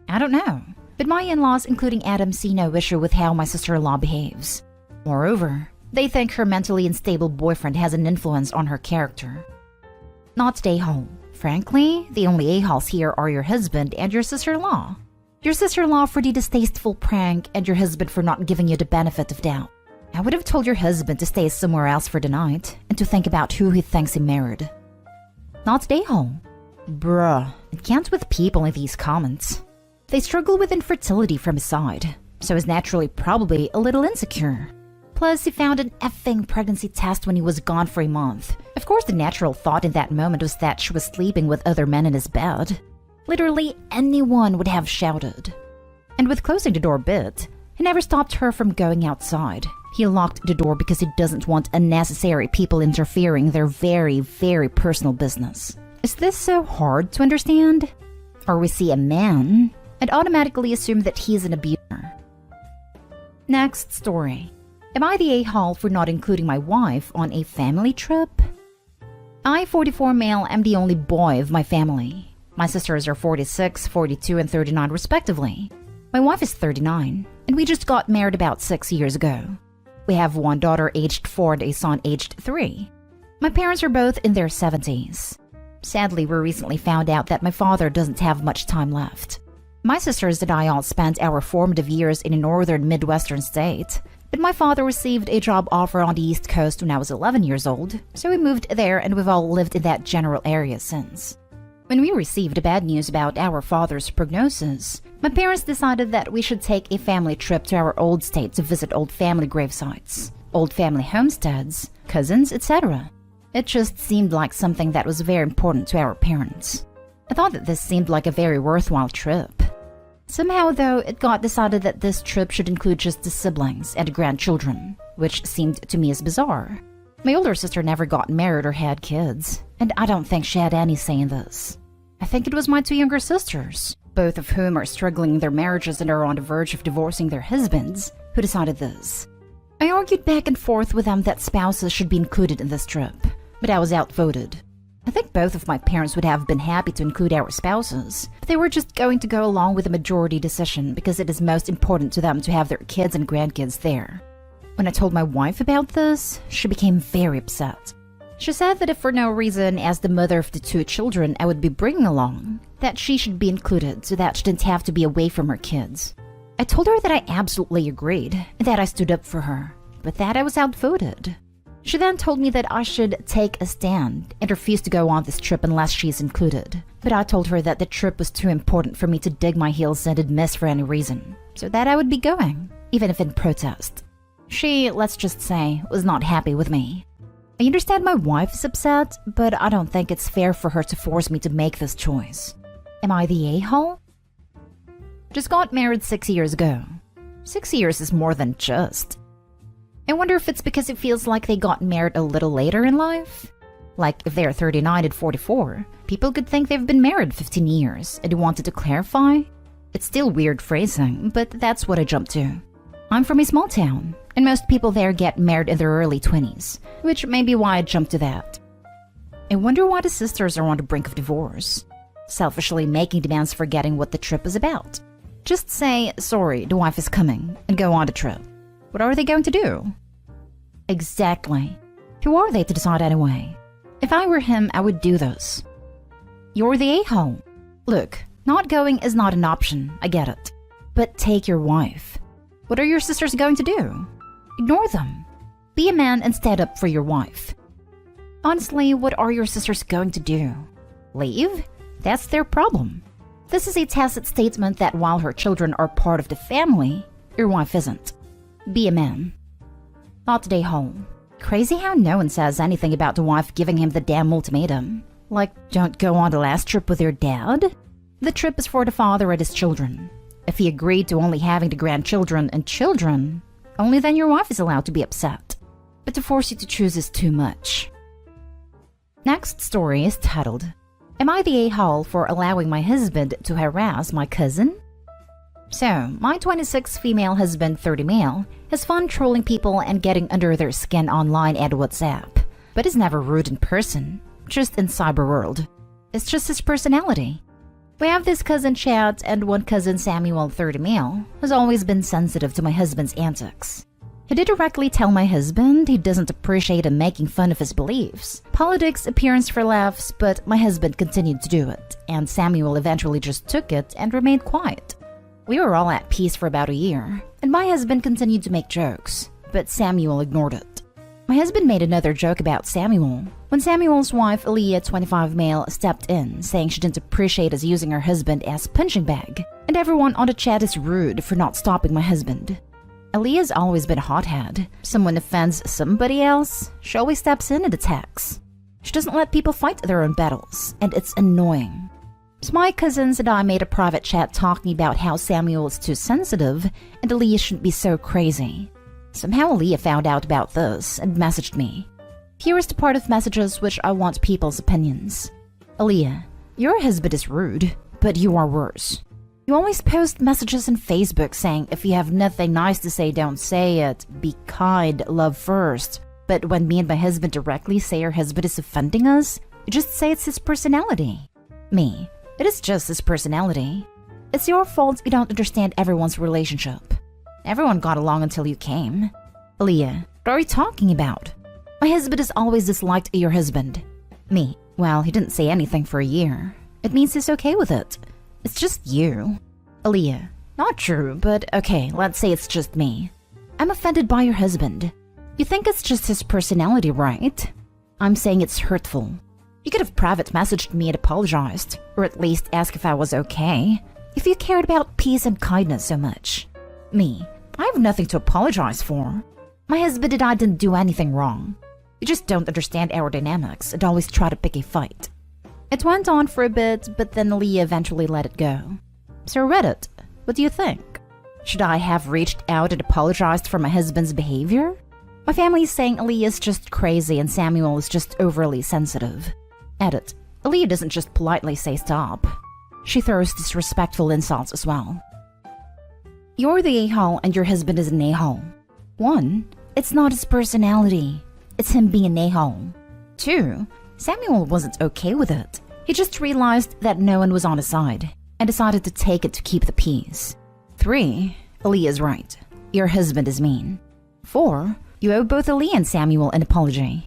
S1: I don't know, but my in-laws, including Adam, see no issue with how my sister-in-law behaves. Moreover, they think her mentally unstable boyfriend has an influence on her character. Not stay home. Frankly, the only a-holes here are your husband and your sister-in-law. Your sister-in-law for the distasteful prank and your husband for not giving you the benefit of doubt. I would have told your husband to stay somewhere else for the night and to think about who he thinks he married. Not stay home. Bruh, it can't with people in these comments. They struggle with infertility from his side, so he's naturally probably a little insecure. Plus, he found an effing pregnancy test when he was gone for a month. Of course, the natural thought in that moment was that she was sleeping with other men in his bed. Literally anyone would have shouted. And with closing the door a bit, he never stopped her from going outside. He locked the door because he doesn't want unnecessary people interfering in their very, very personal business. Is this so hard to understand? Or we see a man and automatically assume that he's an abuser. Next story. Am I the a-hole for not including my wife on a family trip? I, 44 male, am the only boy of my family. My sisters are 46, 42, and 39 respectively. My wife is 39, and we just got married about 6 years ago. We have one daughter aged 4 and a son aged 3. My parents are both in their 70s. Sadly, we recently found out that my father doesn't have much time left. My sisters and I all spent our formative years in a northern Midwestern state, but my father received a job offer on the East Coast when I was 11 years old, so we moved there and we've all lived in that general area since. When we received bad news about our father's prognosis, my parents decided that we should take a family trip to our old state to visit old family gravesites, old family homesteads, cousins, etc. It just seemed like something that was very important to our parents. I thought that this seemed like a very worthwhile trip. Somehow, though, it got decided that this trip should include just the siblings and grandchildren, which seemed to me as bizarre. My older sister never got married or had kids, and I don't think she had any say in this. I think it was my 2 younger sisters, both of whom are struggling in their marriages and are on the verge of divorcing their husbands, who decided this. I argued back and forth with them that spouses should be included in this trip, but I was outvoted. I think both of my parents would have been happy to include our spouses, but they were just going to go along with the majority decision because it is most important to them to have their kids and grandkids there. When I told my wife about this, she became very upset. She said that if for no reason, as the mother of the 2 children I would be bringing along, that she should be included so that she didn't have to be away from her kids. I told her that I absolutely agreed, and that I stood up for her, but that I was outvoted. She then told me that I should take a stand and refuse to go on this trip unless she is included. But I told her that the trip was too important for me to dig my heels in and miss for any reason, so that I would be going, even if in protest. She, let's just say, was not happy with me. I understand my wife is upset, but I don't think it's fair for her to force me to make this choice. Am I the a-hole? Just got married 6 years ago. 6 years is more than just. I wonder if it's because it feels like they got married a little later in life. Like if they're 39 and 44, people could think they've been married 15 years and wanted to clarify. It's still weird phrasing, but that's what I jumped to. I'm from a small town, and most people there get married in their early 20s, which may be why I jumped to that. I wonder why the sisters are on the brink of divorce, selfishly making demands forgetting what the trip is about. Just say, sorry, the wife is coming, and go on the trip. What are they going to do? Exactly. Who are they to decide anyway? If I were him, I would do this. You're the a-hole. Look, not going is not an option, I get it. But take your wife. What are your sisters going to do? Ignore them. Be a man and stand up for your wife. Honestly, what are your sisters going to do? Leave? That's their problem. This is a tacit statement that while her children are part of the family, your wife isn't. Be a man. Not today home. Crazy how no one says anything about the wife giving him the damn ultimatum. Like, don't go on the last trip with your dad? The trip is for the father and his children. If he agreed to only having the grandchildren and children, only then your wife is allowed to be upset. But to force you to choose is too much. Next story is titled, Am I the a-hole for allowing my husband to harass my cousin? So, my 26 female husband, 30 male, has fun trolling people and getting under their skin online and WhatsApp, but is never rude in person, just in cyber world. It's just his personality. We have this cousin Chad and one cousin Samuel, 30 male, who's always been sensitive to my husband's antics. He did directly tell my husband he doesn't appreciate him making fun of his beliefs, politics, appearance for laughs, but my husband continued to do it, and Samuel eventually just took it and remained quiet. We were all at peace for about a year, and my husband continued to make jokes, but Samuel ignored it. My husband made another joke about Samuel when Samuel's wife, Aaliyah, 25 male, stepped in, saying she didn't appreciate us using her husband as punching bag, and everyone on the chat is rude for not stopping my husband. Aaliyah's always been a hothead. Someone offends somebody else, she always steps in and attacks. She doesn't let people fight their own battles, and it's annoying. So my cousins and I made a private chat talking about how Samuel is too sensitive and Aaliyah shouldn't be so crazy. Somehow Aaliyah found out about this and messaged me. Here is the part of messages which I want people's opinions. Aaliyah, your husband is rude, but you are worse. You always post messages on Facebook saying if you have nothing nice to say, don't say it. Be kind, love first. But when me and my husband directly say your husband is offending us, you just say it's his personality. Me. It is just his personality. It's your fault you don't understand everyone's relationship. Everyone got along until you came. Aaliyah, what are you talking about? My husband has always disliked your husband. Me, well, he didn't say anything for a year. It means he's okay with it. It's just you. Aaliyah, not true, but okay, let's say it's just me. I'm offended by your husband. You think it's just his personality, right? I'm saying it's hurtful. You could have private messaged me and apologized, or at least asked if I was okay, if you cared about peace and kindness so much. Me, I have nothing to apologize for. My husband and I didn't do anything wrong. You just don't understand our dynamics and always try to pick a fight. It went on for a bit, but then Aaliyah eventually let it go. So Reddit, what do you think? Should I have reached out and apologized for my husband's behavior? My family is saying Aaliyah is just crazy and Samuel is just overly sensitive. Edit. Aaliyah doesn't just politely say stop. She throws disrespectful insults as well. You're the a-hole and your husband is an a-hole. 1. It's not his personality. It's him being an a-hole. 2. Samuel wasn't okay with it. He just realized that no one was on his side and decided to take it to keep the peace. 3. Aaliyah is right. Your husband is mean. 4. You owe both Aaliyah and Samuel an apology.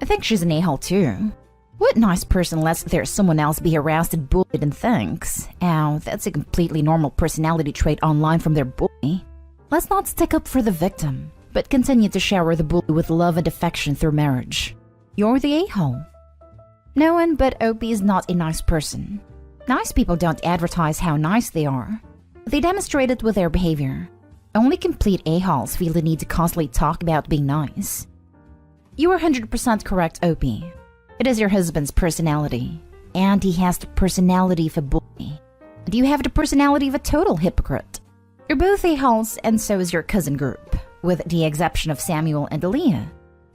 S1: I think she's an a-hole too. What nice person lets someone else be harassed and bullied and thinks, "Ow, that's a completely normal personality trait online from their bully." Let's not stick up for the victim, but continue to shower the bully with love and affection through marriage. You're the a-hole. No one but Opie is not a nice person. Nice people don't advertise how nice they are. They demonstrate it with their behavior. Only complete a-holes feel the need to constantly talk about being nice. You are 100% correct, Opie. It is your husband's personality, and he has the personality of a bully. And you have the personality of a total hypocrite. You're both a-holes, and so is your cousin group, with the exception of Samuel and Aaliyah.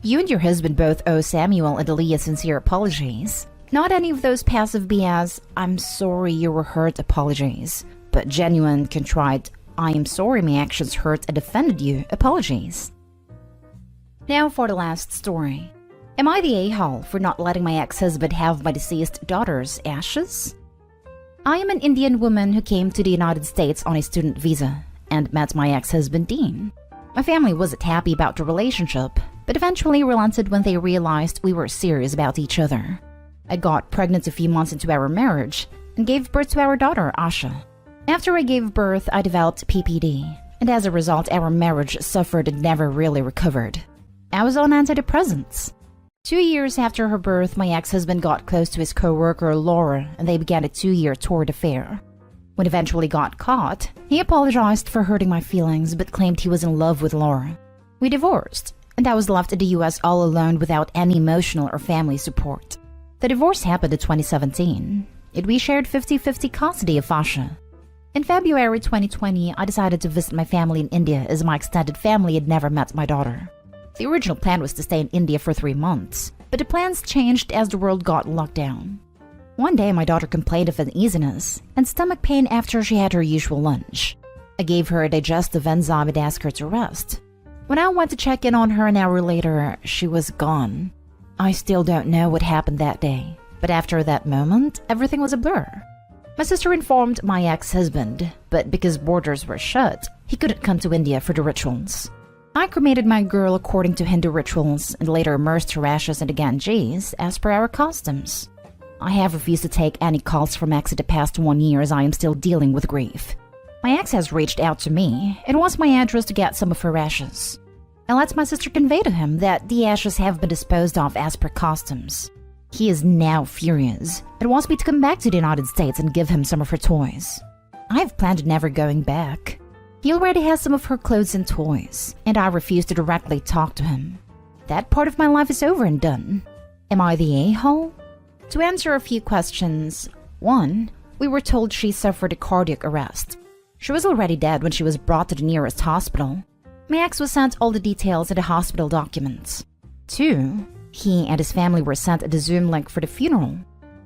S1: You and your husband both owe Samuel and Aaliyah sincere apologies. Not any of those passive BS, "I'm sorry you were hurt" apologies, but genuine, contrite, "I am sorry my actions hurt and offended you" apologies. Now for the last story. Am I the a-hole for not letting my ex-husband have my deceased daughter's ashes? I am an Indian woman who came to the United States on a student visa and met my ex-husband Dean. My family wasn't happy about the relationship, but eventually relented when they realized we were serious about each other. I got pregnant a few months into our marriage and gave birth to our daughter, Asha. After I gave birth, I developed PPD, and as a result, our marriage suffered and never really recovered. I was on antidepressants. 2 years after her birth, my ex-husband got close to his co-worker Laura, and they began a 2-year torrid affair. When eventually got caught, he apologized for hurting my feelings but claimed he was in love with Laura. We divorced, and I was left in the US all alone without any emotional or family support. The divorce happened in 2017, and we shared 50-50 custody of Asha. In February 2020, I decided to visit my family in India as my extended family had never met my daughter. The original plan was to stay in India for 3 months, but the plans changed as the world got locked down. One day, my daughter complained of uneasiness and stomach pain after she had her usual lunch. I gave her a digestive enzyme and asked her to rest. When I went to check in on her an hour later, she was gone. I still don't know what happened that day, but after that moment, everything was a blur. My sister informed my ex-husband, but because borders were shut, he couldn't come to India for the rituals. I cremated my girl according to Hindu rituals and later immersed her ashes in the Ganges as per our customs. I have refused to take any calls from ex in the past 1 year as I am still dealing with grief. My ex has reached out to me and wants my address to get some of her ashes. I let my sister convey to him that the ashes have been disposed of as per customs. He is now furious and wants me to come back to the United States and give him some of her toys. I have planned on never going back. He already has some of her clothes and toys, and I refuse to directly talk to him. That part of my life is over and done. Am I the a-hole? To answer a few questions. 1. We were told she suffered a cardiac arrest. She was already dead when she was brought to the nearest hospital. My ex was sent all the details of the hospital documents. 2. He and his family were sent the Zoom link for the funeral.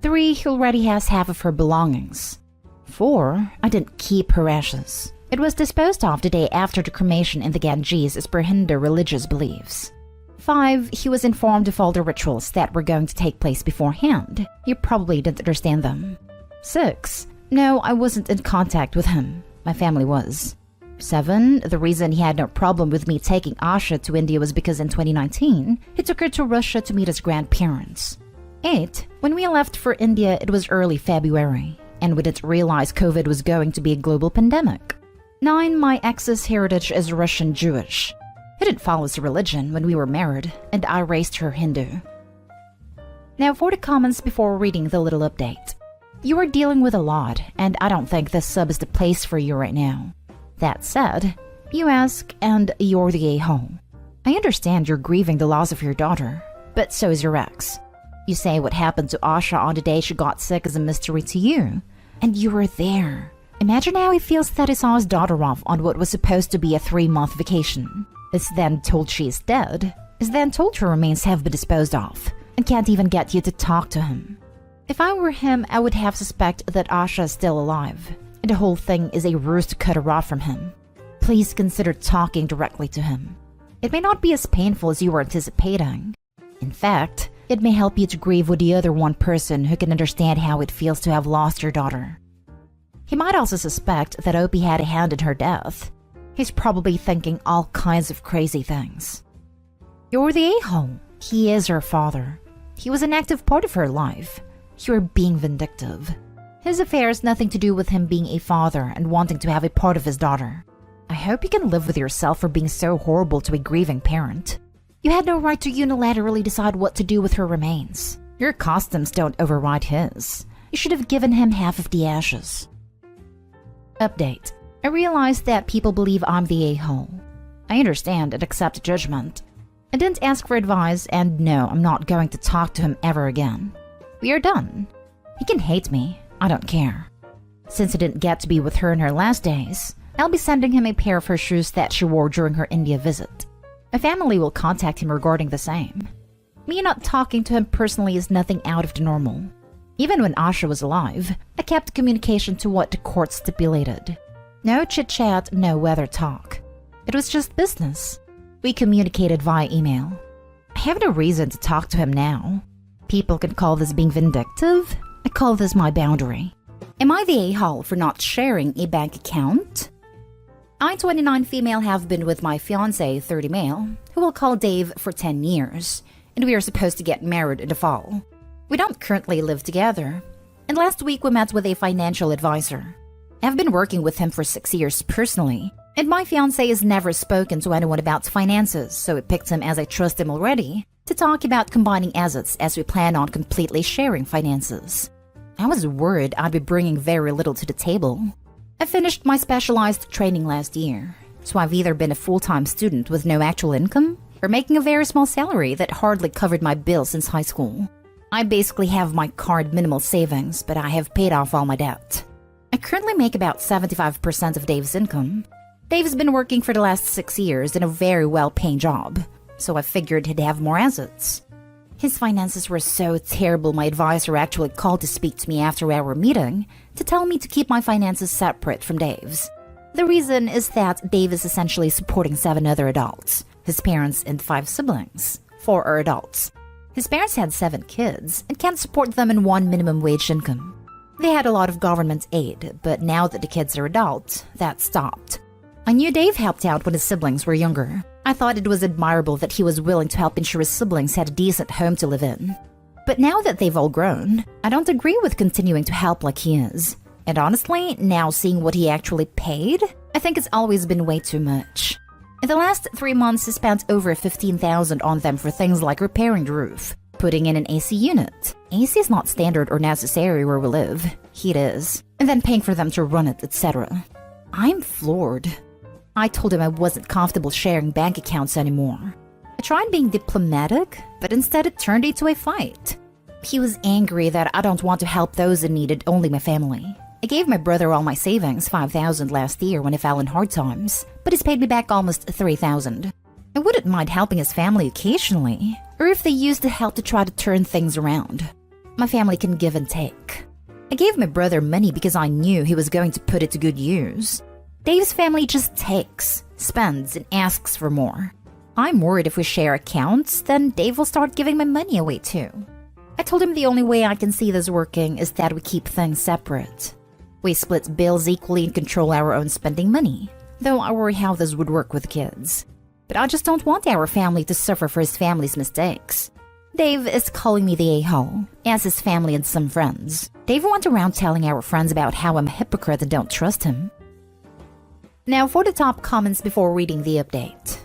S1: 3. He already has half of her belongings. 4. I didn't keep her ashes. It was disposed of the day after the cremation in the Ganges as per Hindu religious beliefs. 5. He was informed of all the rituals that were going to take place beforehand. You probably didn't understand them. 6. No, I wasn't in contact with him. My family was. 7. The reason he had no problem with me taking Asha to India was because in 2019, he took her to Russia to meet his grandparents. 8. When we left for India, it was early February, and we didn't realize COVID was going to be a global pandemic. 9. My ex's heritage is Russian Jewish. He didn't follow his religion when we were married, and I raised her Hindu. Now for the comments before reading the little update. You are dealing with a lot, and I don't think this sub is the place for you right now. That said, you ask, and you're the a-hole. I understand you're grieving the loss of your daughter, but so is your ex. You say what happened to Asha on the day she got sick is a mystery to you, and you were there. Imagine how he feels that he saw his daughter off on what was supposed to be a 3-month vacation. Is then told she is dead, is then told her remains have been disposed of, and can't even get you to talk to him. If I were him, I would have suspect that Asha is still alive, and the whole thing is a ruse to cut her off from him. Please consider talking directly to him. It may not be as painful as you were anticipating. In fact, it may help you to grieve with the other one person who can understand how it feels to have lost your daughter. He might also suspect that Opie had a hand in her death. He's probably thinking all kinds of crazy things. You're the a-hole. He is her father. He was an active part of her life. You're being vindictive. His affair has nothing to do with him being a father and wanting to have a part of his daughter. I hope you can live with yourself for being so horrible to a grieving parent. You had no right to unilaterally decide what to do with her remains. Your customs don't override his. You should have given him half of the ashes. Update. I realize that people believe I'm the a-hole. I understand and accept judgment. I didn't ask for advice, and no, I'm not going to talk to him ever again. We are done. He can hate me. I don't care. Since I didn't get to be with her in her last days, I'll be sending him a pair of her shoes that she wore during her India visit. My family will contact him regarding the same. Me not talking to him personally is nothing out of the normal. Even when Asha was alive, I kept communication to what the court stipulated. No chit-chat, no weather talk. It was just business. We communicated via email. I have no reason to talk to him now. People can call this being vindictive. I call this my boundary. Am I the a-hole for not sharing a bank account? I, 29 female, have been with my fiancé, 30 male, who we'll call Dave, for 10 years, and we are supposed to get married in the fall. We don't currently live together, and last week we met with a financial advisor. I've been working with him for 6 years personally, and my fiancé has never spoken to anyone about finances, so I picked him as I trust him already to talk about combining assets as we plan on completely sharing finances. I was worried I'd be bringing very little to the table. I finished my specialized training last year, so I've either been a full-time student with no actual income or making a very small salary that hardly covered my bills since high school. I basically have my current minimal savings, but I have paid off all my debt. I currently make about 75% of Dave's income. Dave's been working for the last 6 years in a very well-paying job, so I figured he'd have more assets. His finances were so terrible my advisor actually called to speak to me after our meeting to tell me to keep my finances separate from Dave's. The reason is that Dave is essentially supporting 7 other adults, his parents and 5 siblings. 4 are adults. His parents had 7 kids and can't support them in one minimum wage income. They had a lot of government aid, but now that the kids are adults, that stopped. I knew Dave helped out when his siblings were younger. I thought it was admirable that he was willing to help ensure his siblings had a decent home to live in. But now that they've all grown, I don't agree with continuing to help like he is. And honestly, now seeing what he actually paid, I think it's always been way too much. In the last 3 months, he spent over $15,000 on them for things like repairing the roof, putting in an AC unit. AC is not standard or necessary where we live. Heat is. And then paying for them to run it, etc. I'm floored. I told him I wasn't comfortable sharing bank accounts anymore. I tried being diplomatic, but instead it turned into a fight. He was angry that I don't want to help those in need, only my family. I gave my brother all my savings, $5,000 last year when I fell in hard times, but he's paid me back almost $3,000. I wouldn't mind helping his family occasionally, or if they used the help to try to turn things around. My family can give and take. I gave my brother money because I knew he was going to put it to good use. Dave's family just takes, spends, and asks for more. I'm worried if we share accounts, then Dave will start giving my money away too. I told him the only way I can see this working is that we keep things separate. We split bills equally and control our own spending money. though I worry how this would work with kids. But I just don't want our family to suffer for his family's mistakes. Dave is calling me the a-hole, as his family and some friends. Dave went around telling our friends about how I'm a hypocrite and don't trust him. Now for the top comments before reading the update.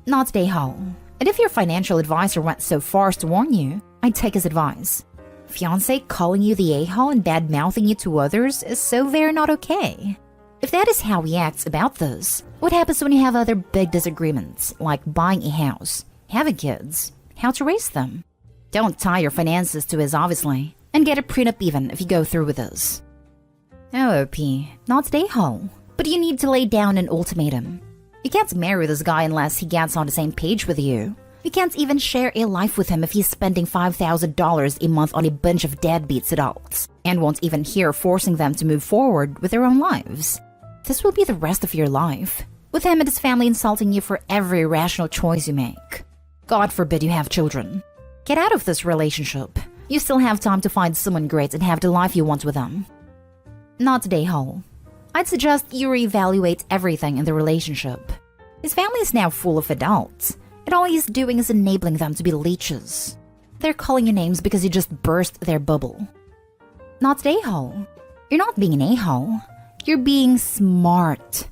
S1: Not the a-hole. And if your financial advisor went so far as to warn you, I'd take his advice. Fiancé calling you the a-hole and bad-mouthing you to others is so very not okay. If that is how he acts about this, what happens when you have other big disagreements, like buying a house, having kids, how to raise them? Don't tie your finances to his, obviously, and get a prenup even if you go through with this. Oh, OP, not the a-hole, but you need to lay down an ultimatum. You can't marry this guy unless he gets on the same page with you. You can't even share a life with him if he's spending $5,000 a month on a bunch of deadbeats adults, and won't even hear forcing them to move forward with their own lives. This will be the rest of your life, with him and his family insulting you for every rational choice you make. God forbid you have children. Get out of this relationship. You still have time to find someone great and have the life you want with them. Not the a-hole. I'd suggest you reevaluate everything in the relationship. His family is now full of adults, and all he's doing is enabling them to be leeches. They're calling you names because you just burst their bubble. Not the a-hole. You're not being an a-hole. You're being smart.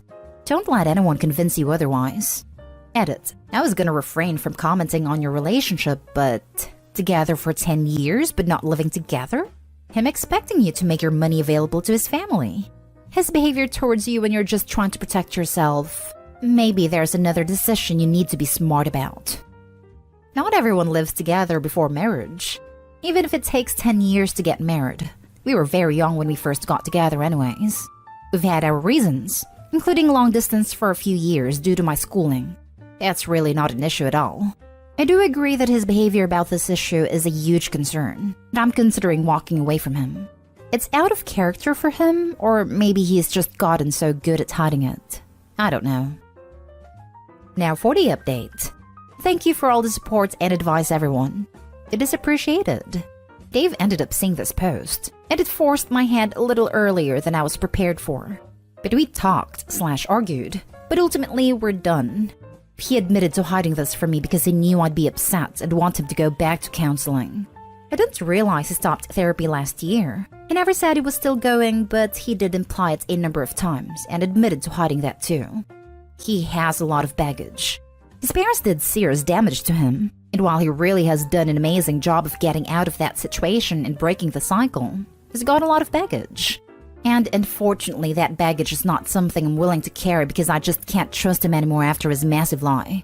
S1: Don't let anyone convince you otherwise. Edit. I was gonna refrain from commenting on your relationship, but together for 10 years but not living together? Him expecting you to make your money available to his family. His behavior towards you when you're just trying to protect yourself. Maybe there's another decision you need to be smart about. Not everyone lives together before marriage. Even if it takes 10 years to get married. We were very young when we first got together anyways. We've had our reasons, including long distance for a few years due to my schooling. That's really not an issue at all. I do agree that his behavior about this issue is a huge concern, and I'm considering walking away from him. It's out of character for him, or maybe he's just gotten so good at hiding it. I don't know. Now for the update. Thank you for all the support and advice, everyone. It is appreciated. Dave ended up seeing this post, and it forced my hand a little earlier than I was prepared for. But we talked/argued, but ultimately we're done. He admitted to hiding this from me because he knew I'd be upset and want him to go back to counseling. I didn't realize he stopped therapy last year. He never said he was still going, but he did imply it a number of times and admitted to hiding that too. He has a lot of baggage. His parents did serious damage to him, and while he really has done an amazing job of getting out of that situation and breaking the cycle, he's got a lot of baggage. And unfortunately, that baggage is not something I'm willing to carry because I just can't trust him anymore after his massive lie.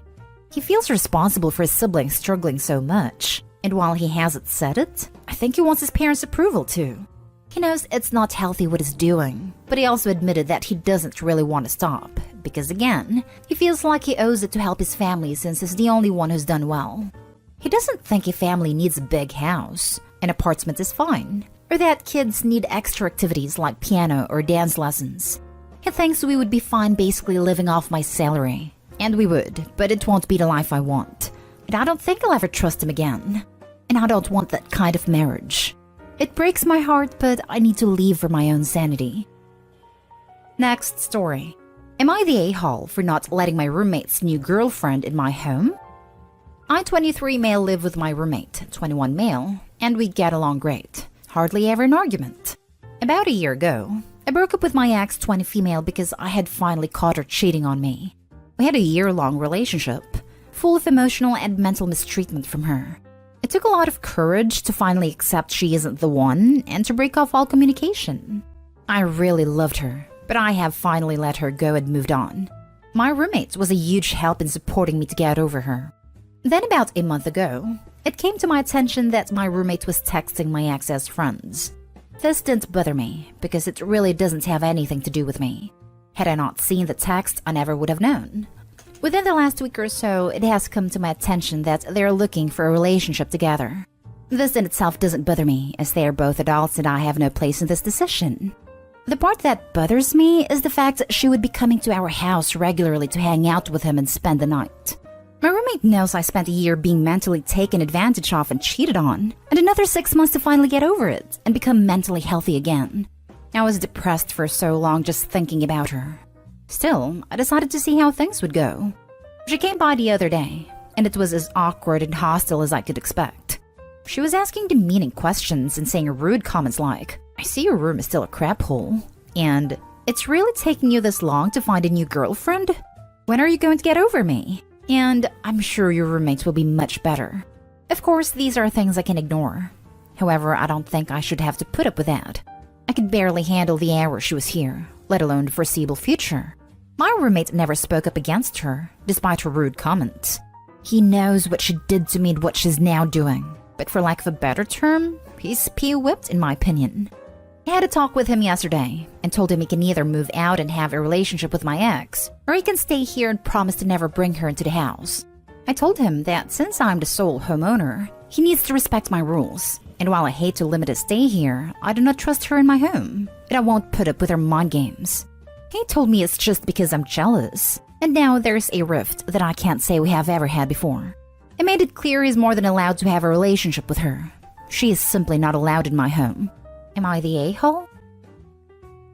S1: He feels responsible for his siblings struggling so much, and while he hasn't said it, I think he wants his parents' approval too. He knows it's not healthy what he's doing, but he also admitted that he doesn't really want to stop, because again, he feels like he owes it to help his family since he's the only one who's done well. He doesn't think a family needs a big house, an apartment is fine, or that kids need extra activities like piano or dance lessons. He thinks we would be fine basically living off my salary. And we would, but it won't be the life I want. And I don't think I'll ever trust him again. And I don't want that kind of marriage. It breaks my heart, but I need to leave for my own sanity. Next story. Am I the a-hole for not letting my roommate's new girlfriend in my home? I, 23 male, live with my roommate, 21 male, and we get along great. Hardly ever an argument. About a year ago, I broke up with my ex, 20 female, because I had finally caught her cheating on me. We had a year-long relationship, full of emotional and mental mistreatment from her. It took a lot of courage to finally accept she isn't the one and to break off all communication. I really loved her, but I have finally let her go and moved on. My roommate was a huge help in supporting me to get over her. Then about a month ago, it came to my attention that my roommate was texting my ex as friends. This didn't bother me, because it really doesn't have anything to do with me. Had I not seen the text, I never would have known. Within the last week or so, it has come to my attention that they're looking for a relationship together. This in itself doesn't bother me, as they are both adults and I have no place in this decision. The part that bothers me is the fact that she would be coming to our house regularly to hang out with him and spend the night. My roommate knows I spent a year being mentally taken advantage of and cheated on, and another 6 months to finally get over it and become mentally healthy again. I was depressed for so long just thinking about her. Still, I decided to see how things would go. She came by the other day, and it was as awkward and hostile as I could expect. She was asking demeaning questions and saying rude comments like, "I see your room is still a crap hole," and "It's really taking you this long to find a new girlfriend? When are you going to get over me?" And "I'm sure your roommates will be much better." Of course, these are things I can ignore. However, I don't think I should have to put up with that. I could barely handle the hour she was here, let alone the foreseeable future. My roommate never spoke up against her, despite her rude comments. He knows what she did to me and what she's now doing, but for lack of a better term, he's pee-whipped in my opinion. I had a talk with him yesterday and told him he can either move out and have a relationship with my ex, or he can stay here and promise to never bring her into the house. I told him that since I'm the sole homeowner, he needs to respect my rules, and while I hate to limit his stay here, I do not trust her in my home, and I won't put up with her mind games. He told me it's just because I'm jealous, and now there's a rift that I can't say we have ever had before. I made it clear he's more than allowed to have a relationship with her. She is simply not allowed in my home. Am I the a-hole?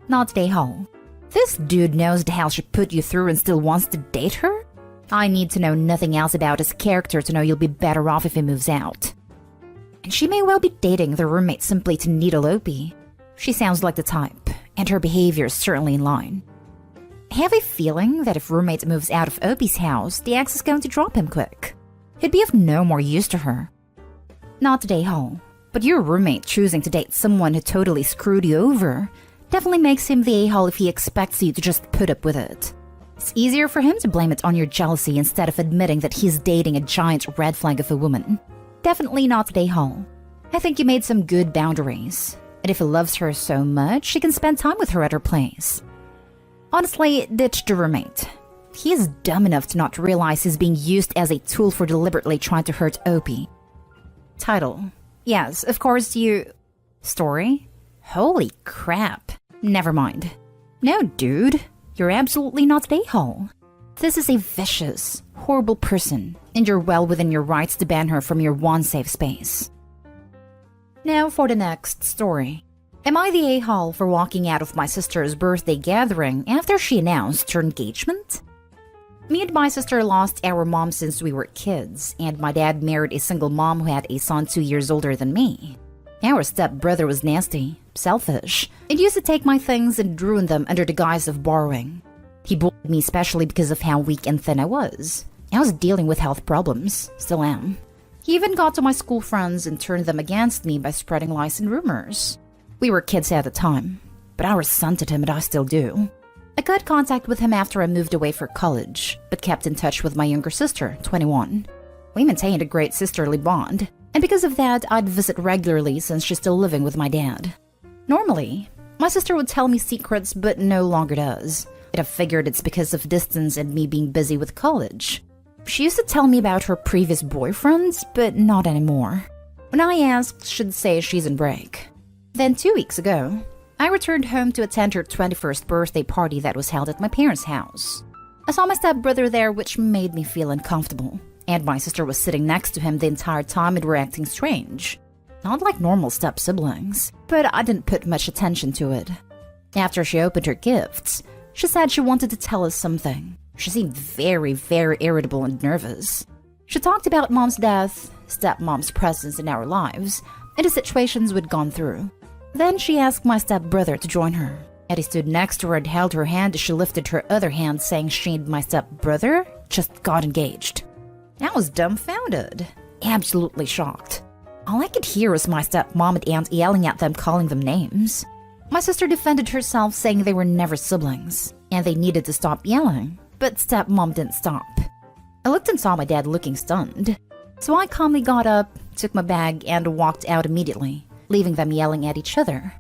S1: Not the a-hole. This dude knows the hell she put you through and still wants to date her? I need to know nothing else about his character to know you'll be better off if he moves out. And she may well be dating the roommate simply to needle Opie. She sounds like the type, and her behavior is certainly in line. I have a feeling that if roommate moves out of Opie's house, the ex is going to drop him quick. He'd be of no more use to her. Not the a-hole. But your roommate choosing to date someone who totally screwed you over definitely makes him the a-hole if he expects you to just put up with it. It's easier for him to blame it on your jealousy instead of admitting that he's dating a giant red flag of a woman. Definitely not the a-hole. I think you made some good boundaries, and if he loves her so much, he can spend time with her at her place. Honestly, ditch the roommate. He is dumb enough to not realize he's being used as a tool for deliberately trying to hurt Opie. Title: Yes, of course you... Story? Holy crap. Never mind. No, dude. You're absolutely not the a-hole. This is a vicious, horrible person, and you're well within your rights to ban her from your one safe space. Now for the next story. Am I the a-hole for walking out of my sister's birthday gathering after she announced her engagement? Me and my sister lost our mom since we were kids, and my dad married a single mom who had a son 2 years older than me. Our stepbrother was nasty, selfish, and used to take my things and ruin them under the guise of borrowing. He bullied me especially because of how weak and thin I was. I was dealing with health problems, still am. He even got to my school friends and turned them against me by spreading lies and rumors. We were kids at the time, but I resented him and I still do. I cut contact with him after I moved away for college, but kept in touch with my younger sister, 21. We maintained a great sisterly bond, and because of that, I'd visit regularly since she's still living with my dad. Normally, my sister would tell me secrets, but no longer does. I figured it's because of distance and me being busy with college. She used to tell me about her previous boyfriends, but not anymore. When I asked, she'd say she's on break. Then 2 weeks ago, I returned home to attend her 21st birthday party that was held at my parents' house. I saw my stepbrother there, which made me feel uncomfortable, and my sister was sitting next to him the entire time and were acting strange. Not like normal step-siblings, but I didn't put much attention to it. After she opened her gifts, she said she wanted to tell us something. She seemed very, very irritable and nervous. She talked about mom's death, stepmom's presence in our lives, and the situations we'd gone through. Then she asked my stepbrother to join her, and he stood next to her and held her hand as she lifted her other hand, saying she and my stepbrother just got engaged. I was dumbfounded, absolutely shocked. All I could hear was my stepmom and aunt yelling at them, calling them names. My sister defended herself, saying they were never siblings, and they needed to stop yelling, but stepmom didn't stop. I looked and saw my dad looking stunned, so I calmly got up, took my bag, and walked out immediately, leaving them yelling at each other.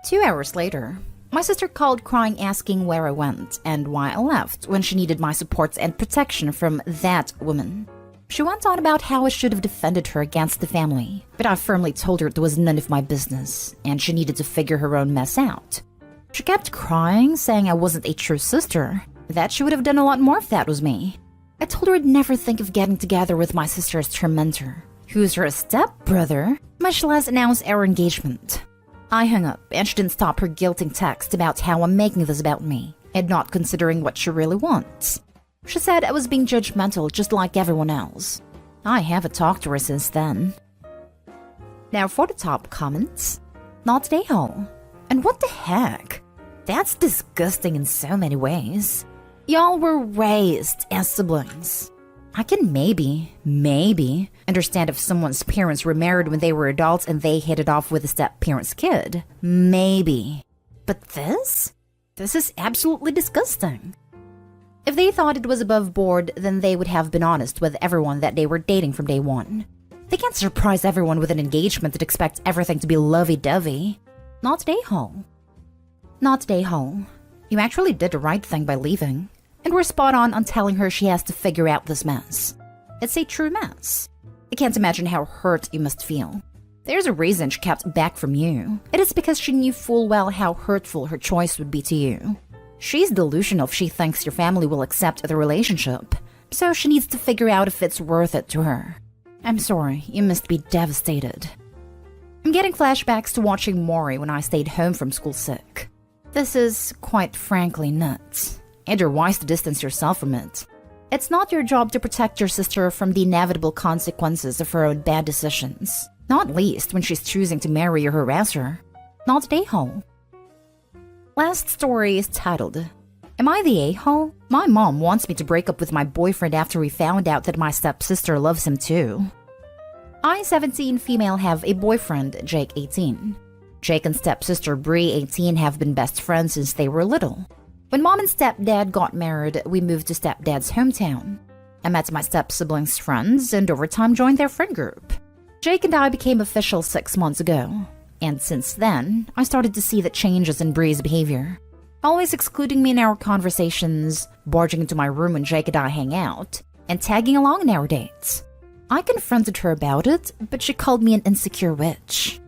S1: 2 hours later, my sister called crying, asking where I went and why I left when she needed my support and protection from that woman. She went on about how I should have defended her against the family, but I firmly told her it was none of my business and she needed to figure her own mess out. She kept crying, saying I wasn't a true sister, that she would have done a lot more if that was me. I told her I'd never think of getting together with my sister's tormentor, who's her stepbrother, much less announce our engagement. I hung up, and she didn't stop her guilting text about how I'm making this about me, and not considering what she really wants. She said I was being judgmental just like everyone else. I haven't talked to her since then. Now for the top comments. Not a-hole. And what the heck? That's disgusting in so many ways. Y'all were raised as siblings. I can maybe understand if someone's parents were married when they were adults and they hit it off with a step-parent's kid. Maybe. But this? This is absolutely disgusting. If they thought it was above board, then they would have been honest with everyone that they were dating from day one. They can't surprise everyone with an engagement that expects everything to be lovey-dovey. Not a-hole. Not a-hole. You actually did the right thing by leaving. And we're spot on telling her she has to figure out this mess. It's a true mess. I can't imagine how hurt you must feel. There's a reason she kept back from you. It is because she knew full well how hurtful her choice would be to you. She's delusional if she thinks your family will accept the relationship. So she needs to figure out if it's worth it to her. I'm sorry, you must be devastated. I'm getting flashbacks to watching Maury when I stayed home from school sick. This is, quite frankly, nuts. And you're wise to distance yourself from it. It's not your job to protect your sister from the inevitable consequences of her own bad decisions. Not least when she's choosing to marry or harass her. Not an a-hole. Last story is titled, Am I the a-hole? My mom wants me to break up with my boyfriend after we found out that my stepsister loves him too. I, 17 female, have a boyfriend, Jake, 18. Jake and stepsister Bree, 18, have been best friends since they were little. When mom and stepdad got married, we moved to stepdad's hometown. I met my step-siblings' friends and over time joined their friend group. Jake and I became official 6 months ago. And since then, I started to see the changes in Bree's behavior. Always excluding me in our conversations, barging into my room when Jake and I hang out, and tagging along in our dates. I confronted her about it, but she called me an insecure witch.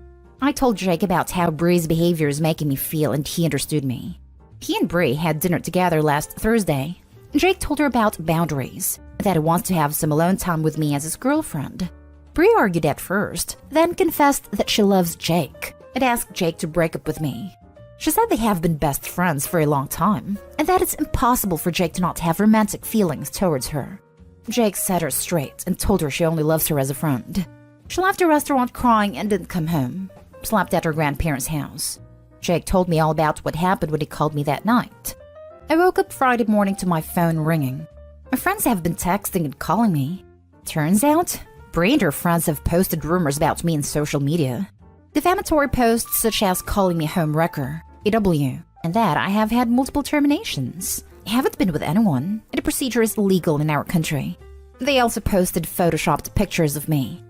S1: I told Jake about how Bree's behavior is making me feel and he understood me. He and Bree had dinner together last Thursday. Jake told her about boundaries, that he wants to have some alone time with me as his girlfriend. Bree argued at first, then confessed that she loves Jake and asked Jake to break up with me. She said they have been best friends for a long time, and that it's impossible for Jake to not have romantic feelings towards her. Jake set her straight and told her she only loves her as a friend. She left the restaurant crying and didn't come home. Slept at her grandparents' house. Jake told me all about what happened when he called me that night. I woke up Friday morning to my phone ringing. My friends have been texting and calling me. Turns out, Bree and her friends have posted rumors about me in social media. Defamatory posts such as calling me a home wrecker, AW, and that I have had multiple terminations. I haven't been with anyone, and the procedure is illegal in our country. They also posted photoshopped pictures of me.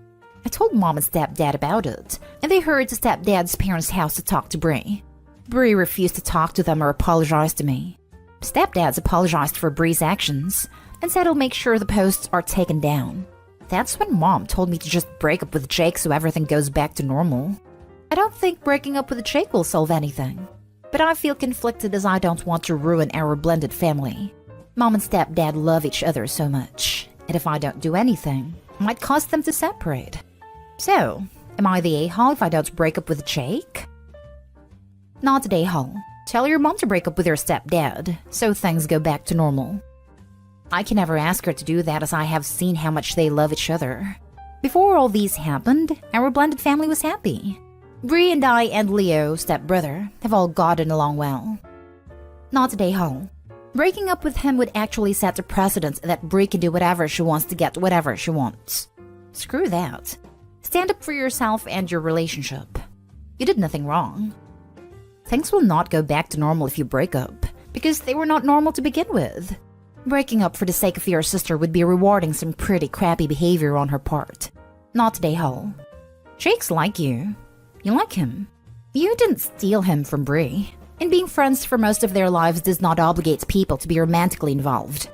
S1: I told mom and stepdad about it, and they hurried to stepdad's parents' house to talk to Bree. Bree refused to talk to them or apologize to me. Stepdad's apologized for Bree's actions and said he'll make sure the posts are taken down. That's when mom told me to just break up with Jake so everything goes back to normal. I don't think breaking up with Jake will solve anything, but I feel conflicted as I don't want to ruin our blended family. Mom and stepdad love each other so much, and if I don't do anything, it might cause them to separate. So, am I the a-hole if I don't break up with Jake? Not the a-hole. Tell your mom to break up with your stepdad, so things go back to normal. I can never ask her to do that as I have seen how much they love each other. Before all these happened, our blended family was happy. Bree and I and Leo, stepbrother, have all gotten along well. Not the a-hole. Breaking up with him would actually set a precedent that Bree can do whatever she wants to get whatever she wants. Screw that. Stand up for yourself and your relationship. You did nothing wrong. Things will not go back to normal if you break up, because they were not normal to begin with. Breaking up for the sake of your sister would be rewarding some pretty crappy behavior on her part. Not the a-hole. Jake's like you. You like him. You didn't steal him from Bree. And being friends for most of their lives does not obligate people to be romantically involved.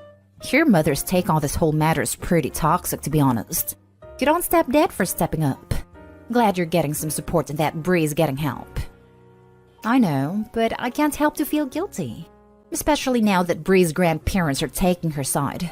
S1: Your mother's take on this whole matter is pretty toxic, to be honest. Good on stepdad for stepping up. Glad you're getting some support and that Bree's getting help. I know, but I can't help to feel guilty. Especially now that Bree's grandparents are taking her side.